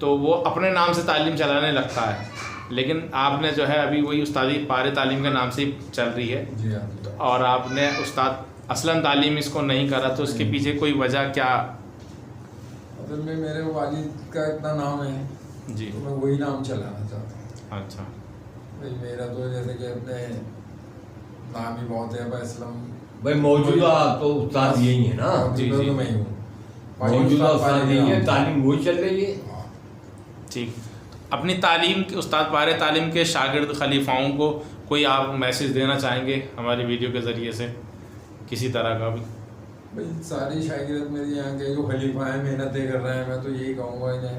तो वो अपने नाम से तालीम चलाने लगता है, लेकिन आपने जो है अभी वही उस्तादी पारे तालीम के नाम से ही चल रही है। जी हाँ। और आपने उस्ताद असलन तालीम इसको नहीं करा, तो उसके पीछे कोई वजह क्या? असल में मेरे वालिद का इतना नाम है जी। तो मैं वही नाम चलाना चाहता हूँ। अच्छा, भाई मेरा तो जैसे कि अपने नाम ही बहुत है असलम, भाई मौजूदा तो उस्ताद यही है ना। जी, मौजूदा जी। तो मैं ही हूँ, मौजूदा उस्ताद नहीं है, तालीम वही चल रही है। हाँ। ठीक। अपनी तालीम के उस्ताद पारे तालीम के शागिर्द खलीफाओं को कोई आप मैसेज देना चाहेंगे हमारी वीडियो के ज़रिए से, किसी तरह का भी? भाई सारे शागिर्द मेरे यहाँ के जो खलीफा हैं मेहनतें कर रहे हैं, मैं तो यही कहूँगा इन्हें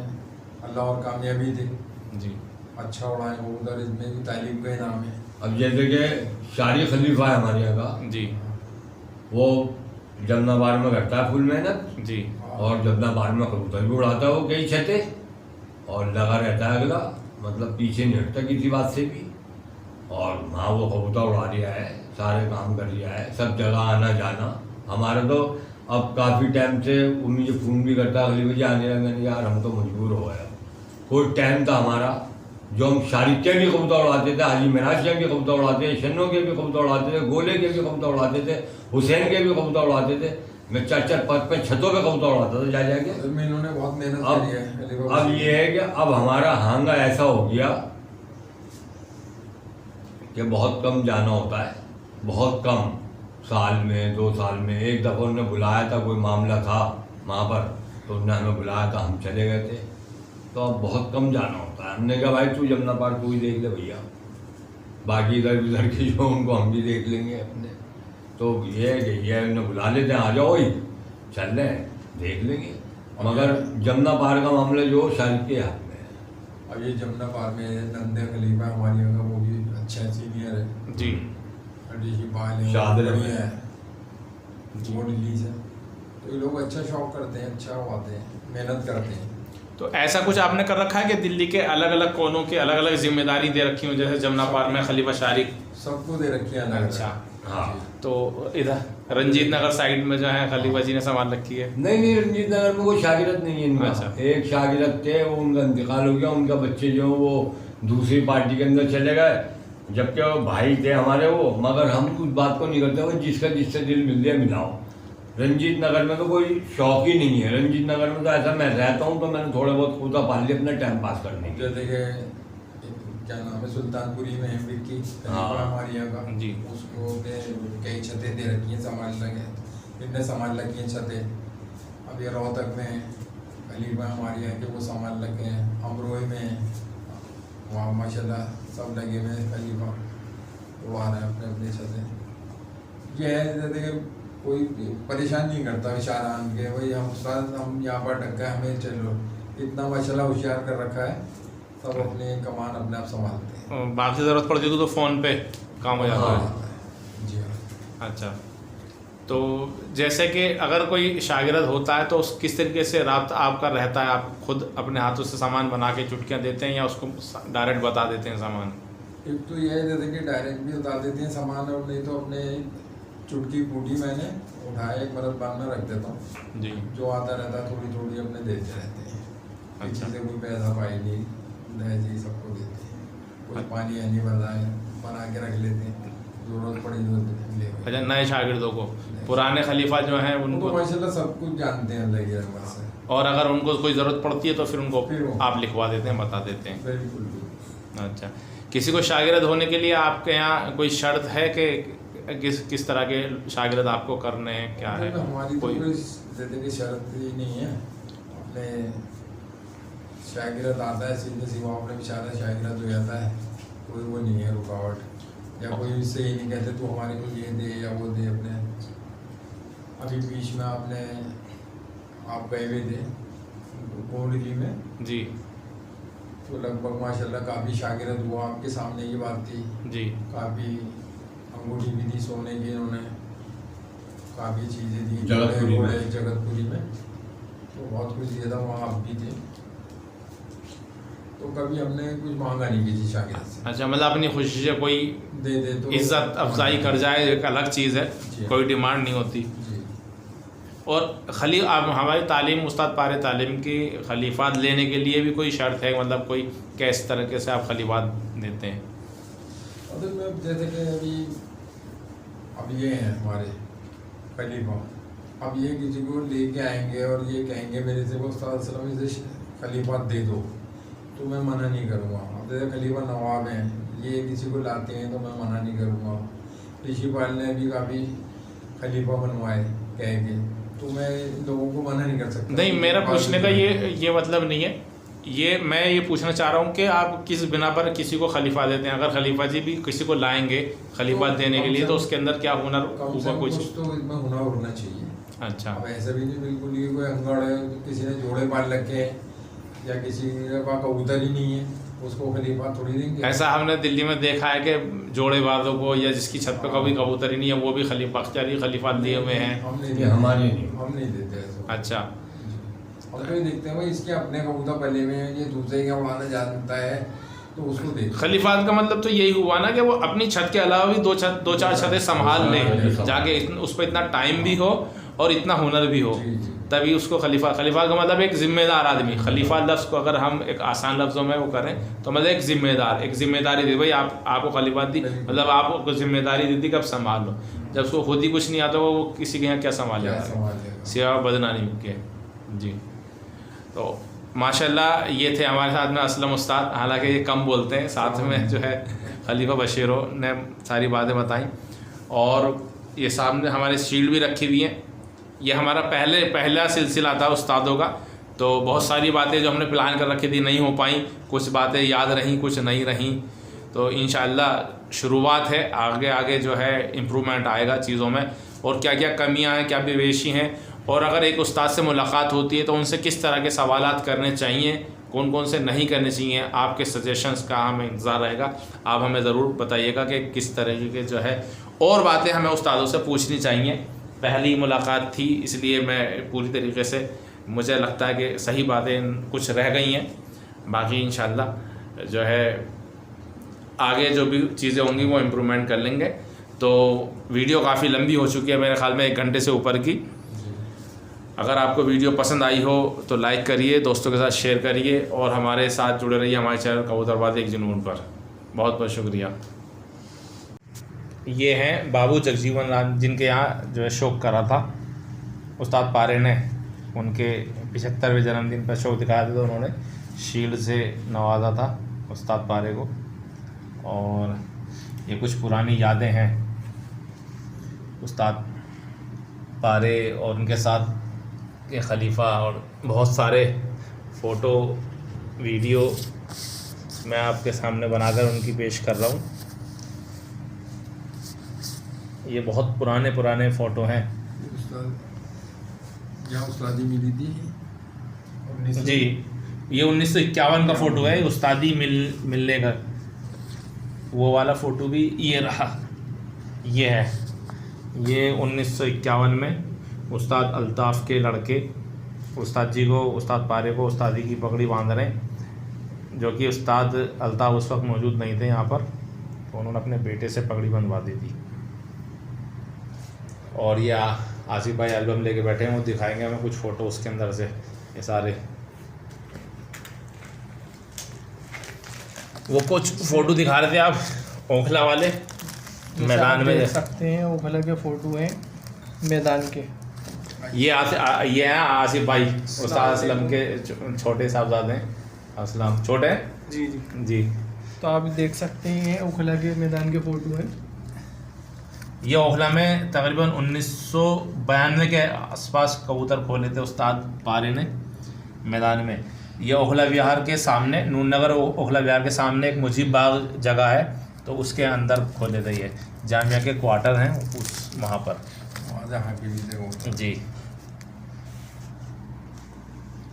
अल्लाह और कामयाबी दे, जी। अच्छा उड़ाएं कबूतर, इसमें भी तालीम का इनाम है। अब जैसे कि शारी खलीफा है हमारे यहाँ का, जी। वो जमनाबाद में करता है फुल मेहनत, जी। और जमनाबाद में कबूतर भी उड़ाता है वो कई छतें, और लगा रहता है अगला, मतलब पीछे नहीं हटता किसी बात से भी। और वहाँ वो कबूतर उड़ा दिया है, सारे काम कर लिया है, सब जगह आना जाना। हमारा तो अब काफ़ी टाइम से वो मुझे फ़ोन भी करता है, अगली बजे आने लगे, मैंने यार हम तो मजबूर हो गए। कोई टाइम था हमारा जो हम शारिक के भी कबूतर उड़ाते थे, हाजी मिराज के भी कबूतर उड़ाते थे, शन्नों के भी कबूतर उड़ाते थे, गोले के भी कबूतर उड़ाते थे, हुसैन के भी कबूतर उड़ाते थे। मैं 4-4, 5-5 छतों पे कबूतर उड़ाता था जा जाके। असल में इन्होंने बहुत मेहनत अब करी है। अब ये है कि अब हमारा हांगा ऐसा हो गया कि बहुत कम जाना होता है, बहुत कम, साल में 2 साल में एक दफ़ा उन्होंने बुलाया था, कोई मामला था वहाँ पर, तो उन्होंने हमें बुलाया था, हम चले गए थे। तो अब बहुत कम जाना होता है। हमने कहा भाई तू जमुना पार तू ही देख ले भैया, बाकी इधर उधर के जो उनको हम भी देख लेंगे अपने। तो ये है कि ये उन्हें बुला लेते हैं, आ जाओ ही चल रहे हैं, देख लेंगे। मगर जमुना पार का मामला जो शारिक के हाथ में है। अब ये जमुना पार में नंदे खलीफा हमारी यहाँ का, वो भी अच्छा सीनियर है जी। जी, बाल है, शादिर बढ़िया है। है, वो रिलीज है। तो ये लोग अच्छा शौक करते हैं, अच्छा उड़ाते हैं, मेहनत करते हैं। तो ऐसा कुछ आपने कर रखा है कि दिल्ली के अलग अलग कोनों के अलग अलग जिम्मेदारी दे रखी हो, जैसे जमुना पार में खलीफा शारिक? सबको दे रखी है अलग। अच्छा। हाँ। तो इधर रंजीत नगर साइड में जो है खलीफा जी ने संभाल रखी है? नहीं, रंजीत नगर में कोई शागिर्द नहीं है इनका। अच्छा। एक शागिर्द थे, वो उनका इंतकाल हो गया, उनका बच्चे जो वो दूसरी पार्टी के अंदर चले गए, जबकि वो भाई थे हमारे वो। मगर हम उस बात को नहीं करते, वो जिसका जिससे दिल मिल जाए मिलाओ। रंजीत नगर में तो कोई शौक ही नहीं है। रंजीत नगर में तो ऐसा मैं रहता हूँ तो मैंने थोड़े बहुत कूदा पाल लिया अपना टाइम पास करने के। जैसे कि क्या नाम है, सुल्तानपुरी में है विक्की खलीफा हमारे यहाँ का जी। उसको कई छतें दे रखी हैं, संभाल लगे, इनने संभाल रखी हैं छतें। अब ये रोहतक में खलीफा हमारे यहाँ के, वो संभाल लगे हैं। अमरोही में वहाँ माशाल्लाह सब लगे हुए हैं खलीफा, वो आ रहे हैं अपने अपने छतें। ये है जैसे कि कोई परेशान नहीं करता इशारा आन के, वही हम उस्ताद हम यहाँ पर अटक गए, हमें चलो, इतना माशाल्लाह होशियार कर रखा है, सब अपने कमान अपने आप संभालते हैं। बाकी ज़रूरत पड़ती है तो फ़ोन पे काम हो जाता है। हाँ जी हाँ। अच्छा, तो जैसे कि अगर कोई शागिर्द होता है तो उस किस तरीके से राब्ता आपका रहता है? आप खुद अपने हाथों से सामान बना के चुटकियाँ देते हैं या उसको डायरेक्ट बता देते हैं सामान? एक तो यह है जैसे कि डायरेक्ट भी बता देते हैं सामान, और नहीं तो अपने चुटकी फूटी मैंने उठाया एक मदद बांध में रख देता हूँ जी। जो आता रहता है थोड़ी थोड़ी अपने देते रहते हैं। अच्छा। किसी से कोई पैसा पाई नहीं दहेज ही सबको देते हैं, कोई पानी यानी बना के रख लेते हैं, जरूरत पड़ी तो ले। अच्छा, नए शागिर्दों को, पुराने खलीफा जो हैं उनको माशाल्लाह सब कुछ जानते हैं अल्लाह की रहमत से। और अगर उनको कोई ज़रूरत पड़ती है तो फिर उनको फिर वो- आप लिखवा देते हैं, बता देते हैं। बिल्कुल। अच्छा, किसी को शागिर्द होने के लिए आपके यहाँ कोई शर्त है कि किस तरह के शागिर्द आपको करने हैं, क्या है? हमारी तो कोई कोई जैसे कि शर्त ही नहीं है, अपने शागिर्द आता है सीधे सीधा अपने बेचारा शागिर्द हो जाता है, कोई वो नहीं है रुकावट, या कोई इससे ही नहीं कहते तू हमारे को ये दे या वो दे। अपने अभी बीच में आपने आप गए हुए थे गोंडली में जी तो लगभग माशाल्लाह काफ़ी शागिर्द हुआ, आपके सामने की बात थी, जी। काफ़ी अंगूठी भी दी सोने की, इन्होंने काफ़ी चीज़ें दी जगतपुरी में। जगतपुरी में, तो बहुत कुछ दिया था, वहाँ आप भी थे, तो कभी हमने कुछ मांगा नहीं किसी शागिर्द से। अच्छा, मतलब अपनी खुशी से कोई दे दे तो इज्जत अफजाई कर जाए एक अलग चीज़ है, जी। कोई डिमांड नहीं होती। जी। और आप हमारी तालीम उस्ताद पारे तालीम की खलीफात लेने के लिए भी कोई शर्त है? मतलब कोई किस तरीके से आप खलीफात देते हैं? असल में जैसे कि अब ये हैं हमारे खलीफा, अब ये किसी को लेके आएंगे और ये कहेंगे मेरे से वो उस्ताद सल्लल्लाहु अलैहि वसल्लम से खलीफा दे दो, तो मैं मना नहीं करूँगा। अब जैसे खलीफा नवाब हैं, ये किसी को लाते हैं तो मैं मना नहीं करूँगा। ऋषिपाल ने भी काफ़ी खलीफा बनवाए कह के, तो मैं लोगों को मना नहीं कर सकता। नहीं, मेरा पूछने का ये मतलब नहीं है, ये मैं ये पूछना चाह रहा हूँ कि आप किस बिना पर किसी को खलीफा देते हैं? अगर खलीफा जी भी किसी को लाएंगे खलीफा तो देने के लिए, तो उसके अंदर क्या हुनर कम से होगा? कम कुछ कुछ तो इसमें हुनर होना चाहिए। अच्छा, अब ऐसा भी नहीं बिल्कुल ये कोई अंगड़ है, किसी ने जोड़े पाल रखे हैं या किसी के पास कबूतर ही नहीं है, उसको खलीफा थोड़ी देंगे। ऐसा हमने दिल्ली में देखा है कि जोड़े वालों को या जिसकी छत पे कभी कबूतर ही नहीं है वो भी खलीफा अख्तियारी खलीफा दिए हुए हैं। हम नहीं ये देते, हमारी नहीं। हम नहीं देते ऐसा। अच्छा, हम तो ये देखते हैं भाई इसके अपने कबूतर पले में हैं, ये दूसरे का उड़ाना जानता है तो उसको देते हैं। खलीफात का मतलब तो यही हुआ ना कि वो अपनी छत के अलावा भी दो चार छतें संभाल ले, जाके उस पर इतना टाइम भी हो और इतना हुनर भी हो, जी, जी। तभी उसको खलीफा का मतलब एक जिम्मेदार आदमी। खलीफा लफ्ज़ को अगर हम एक आसान लफ्ज़ों में वो करें तो मतलब एक जिम्मेदारी दी, भाई आपको खलीफा दी, मतलब आपको जिम्मेदारी दी थी कि अब संभाल लो। जब उसको खुद ही कुछ नहीं आता वो किसी के यहाँ क्या संभालेगा? क्या संभालेगा? सिवा बदनामी के। जी, तो माशाल्लाह ये थे हमारे साथ में असलम उस्ताद, हालांकि ये कम बोलते हैं, साथ में जो है खलीफा बशीरों ने सारी बातें बताई, और ये सामने हमारे शील्ड भी रखी हुई हैं। ये हमारा पहला सिलसिला था उस्तादों का, तो बहुत सारी बातें जो हमने प्लान कर रखी थी नहीं हो पाई, कुछ बातें याद रहीं, कुछ नहीं रहीं, तो इंशाअल्लाह शुरुआत है, आगे आगे जो है इम्प्रूवमेंट आएगा चीज़ों में, और क्या क्या कमियां हैं, क्या बेवेशी हैं, और अगर एक उस्ताद से मुलाकात होती है तो उनसे किस तरह के सवालात करने चाहिए, कौन कौन से नहीं करने चाहिए, आपके सजेशंस का हमें इंतज़ार रहेगा। आप हमें ज़रूर बताइएगा कि किस तरह के जो है और बातें हमें उस्तादों से पूछनी चाहिए। पहली मुलाकात थी इसलिए मैं पूरी तरीके से, मुझे लगता है कि सही बातें कुछ रह गई हैं, बाकी इंशाल्लाह जो है आगे जो भी चीज़ें होंगी वो इम्प्रूवमेंट कर लेंगे। तो वीडियो काफ़ी लंबी हो चुकी है, मेरे ख्याल में 1 घंटे से ऊपर की। अगर आपको वीडियो पसंद आई हो तो लाइक करिए, दोस्तों के साथ शेयर करिए, और हमारे साथ जुड़े रहिए हमारे चैनल कबूतरबाज़ी एक जुनून पर। बहुत बहुत शुक्रिया। ये हैं बाबू जगजीवन राम, जिनके यहाँ जो है शौक़ करा था उस्ताद पारे ने, उनके 75वें जन्मदिन पर शौक़ दिखाया था, तो उन्होंने शील्ड से नवाजा था उस्ताद पारे को। और ये कुछ पुरानी यादें हैं उस्ताद पारे और उनके साथ के खलीफा, और बहुत सारे फ़ोटो वीडियो मैं आपके सामने बनाकर उनकी पेश कर रहा हूँ। ये बहुत पुराने फ़ोटो हैं। उस्ताद यहाँ उस्तादी मिली थी 1900 जी, ये 1951 का फ़ोटो है, उस्तादी मिलने का। वो वाला फ़ोटो भी ये रहा, ये है। ये 1951 में उस्ताद अल्ताफ़ के लड़के उस्ताद जी को, उस्ताद पारे को उस्तादी की पगड़ी बांध रहे हैं, जो कि उस्ताद अल्ताफ़ उस वक्त मौजूद नहीं थे यहाँ पर, तो उन्होंने अपने बेटे से पगड़ी बंधवा दी थी। और ये आसिफ भाई एल्बम लेके बैठे हैं, वो दिखाएंगे हमें कुछ फ़ोटो उसके अंदर से, ये सारे। वो कुछ फ़ोटो दिखा रहे थे आप ओखला वाले मैदान में, देख सकते हैं ओखला के फ़ोटो हैं मैदान के। ये हैं आसिफ भाई, उस्ताद असलम के छोटे साहबजादे हैं। असलम छोटे हैं जी जी जी। तो आप देख सकते हैं ओखला के मैदान के फ़ोटो हैं। ये ओखला में तकरीबन 1992 के आसपास कबूतर खोले थे उस्ताद पारे ने मैदान में। ये ओखला विहार के सामने, नूरनगर ओखला विहार के सामने एक मुजीब बाग जगह है, तो उसके अंदर खोले थे। ये जामिया के क्वार्टर हैं उस वहाँ पर। वहाँ जहाँ के भी थे वो। जी।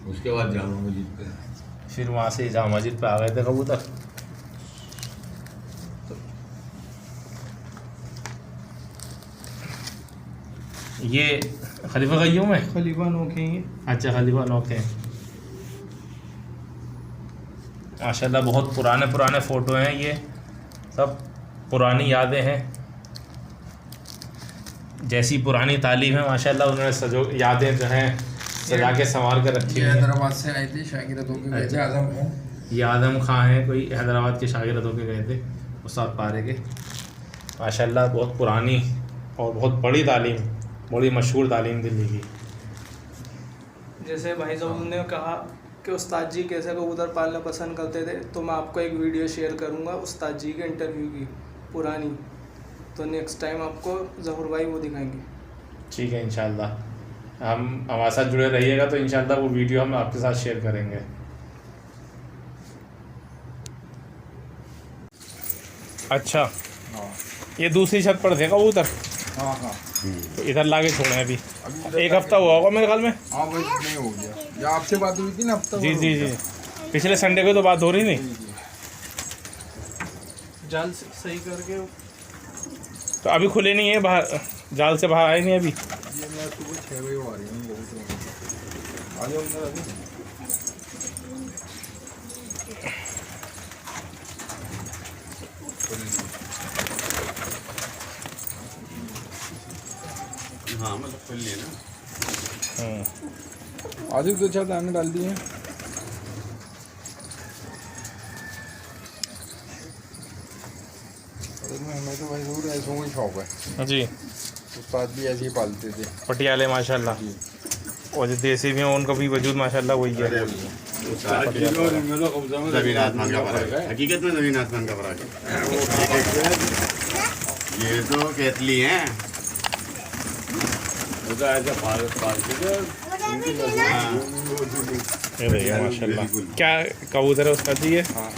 उसके बाद जामा मस्जिद पे, फिर वहाँ से जामा मस्जिद पे आ गए थे कबूतर। ये खलीफा गय्यूम है। खलीफा नोखे हैं। अच्छा, खलीफा नोखे। माशाल्लाह बहुत पुराने फ़ोटो हैं, ये सब पुरानी यादें हैं। जैसी पुरानी तालीम है माशाल्लाह, उन्होंने यादें जो हैं सजा के संवार कर रखी ये हुई हैं। हैदराबाद से आए थे शागिर्द होके गए थे आजम को। ये आदम खां हैं, कोई हैदराबाद के शागिर्द होके गए थे उस्ताद पारे के। माशाल्लाह बहुत पुरानी और बहुत बड़ी तालीम, बड़ी मशहूर तालीम दिल्ली की। जैसे भाई साहब ने कहा कि उस्ताद जी कैसे कबूतर पालना पसंद करते थे, तो मैं आपको एक वीडियो शेयर करूंगा उस्ताद जी के इंटरव्यू की पुरानी, तो नेक्स्ट टाइम आपको ज़हूर भाई वो दिखाएंगे। ठीक है, इंशाल्लाह हम हमारे साथ जुड़े रहिएगा, तो इंशाल्लाह वो वीडियो हम आपके साथ शेयर करेंगे। अच्छा, ये दूसरी छत पर थे कबूतर। हाँ हाँ तो इधर लाके छोड़े अभी एक हफ्ता हुआ होगा मेरे ख्याल में। हाँ बस नहीं हो गया, या आपसे बात हुई थी ना हफ्ता जी भर जी हो जी, गया। पिछले संडे को तो बात हो रही थी। जी, जी। जाल सही करके तो अभी खुले नहीं है, बाहर जाल से बाहर आए नहीं अभी। ये मैं सुबह 6 बजे आ रही हूँ, बहुत आ जाओ अंदर अभी। हाँ मतलब खुल लिए ना। आज ही 2-4 दाने डाल दिए हैं। हमें तो भाई जरूर ऐसों को ही शौक है। जी, उस्ताद भी ऐसे ही पालते थे। पटियाले माशाल्लाह, जी। और जो देसी भी हैं उनका भी वजूद माशाल्लाह वही है। ज़मीन आसमान का फर्क है, हकीकत में ज़मीन आसमान का फर्क है। ये तो कैथली हैं। ये देखिए माशाल्लाह, क्या कबूतर है उसका जी? ये हाँ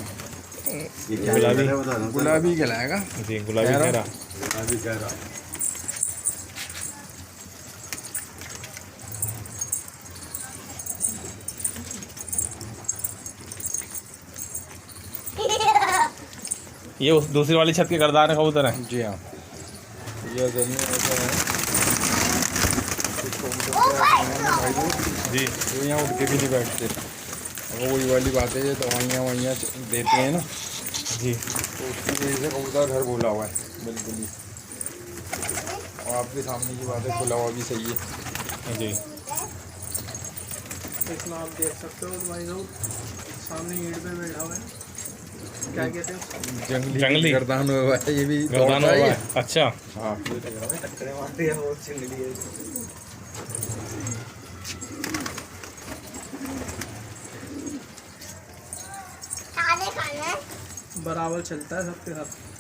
गुलाबी, गुलाबी कहलाएगा। जी गुलाबी चेहरा। ये उस दूसरी वाली छत के गर्दान है कबूतर है। जी हाँ, ये जमीन ऐसा है। जी तो यहाँ उठ के भी नहीं बैठते। अगर वही वाली बात है, ये दवाइयाँ देते हैं ना, जी, तो उसकी वजह से कबूतर घर बोला हुआ है बिल्कुल ही। और आपके सामने की बात है, खुला हुआ भी सही है। जी इसमें आप देख सकते हो भाई साहब सामने ईंट पे बैठा हुआ है, क्या कहते हैं जंगली गर्दान हुआ है, ये भी गर्दान दौड़ता हुआ है। है। अच्छा, हाँ बराबर चलता है सबके साथ।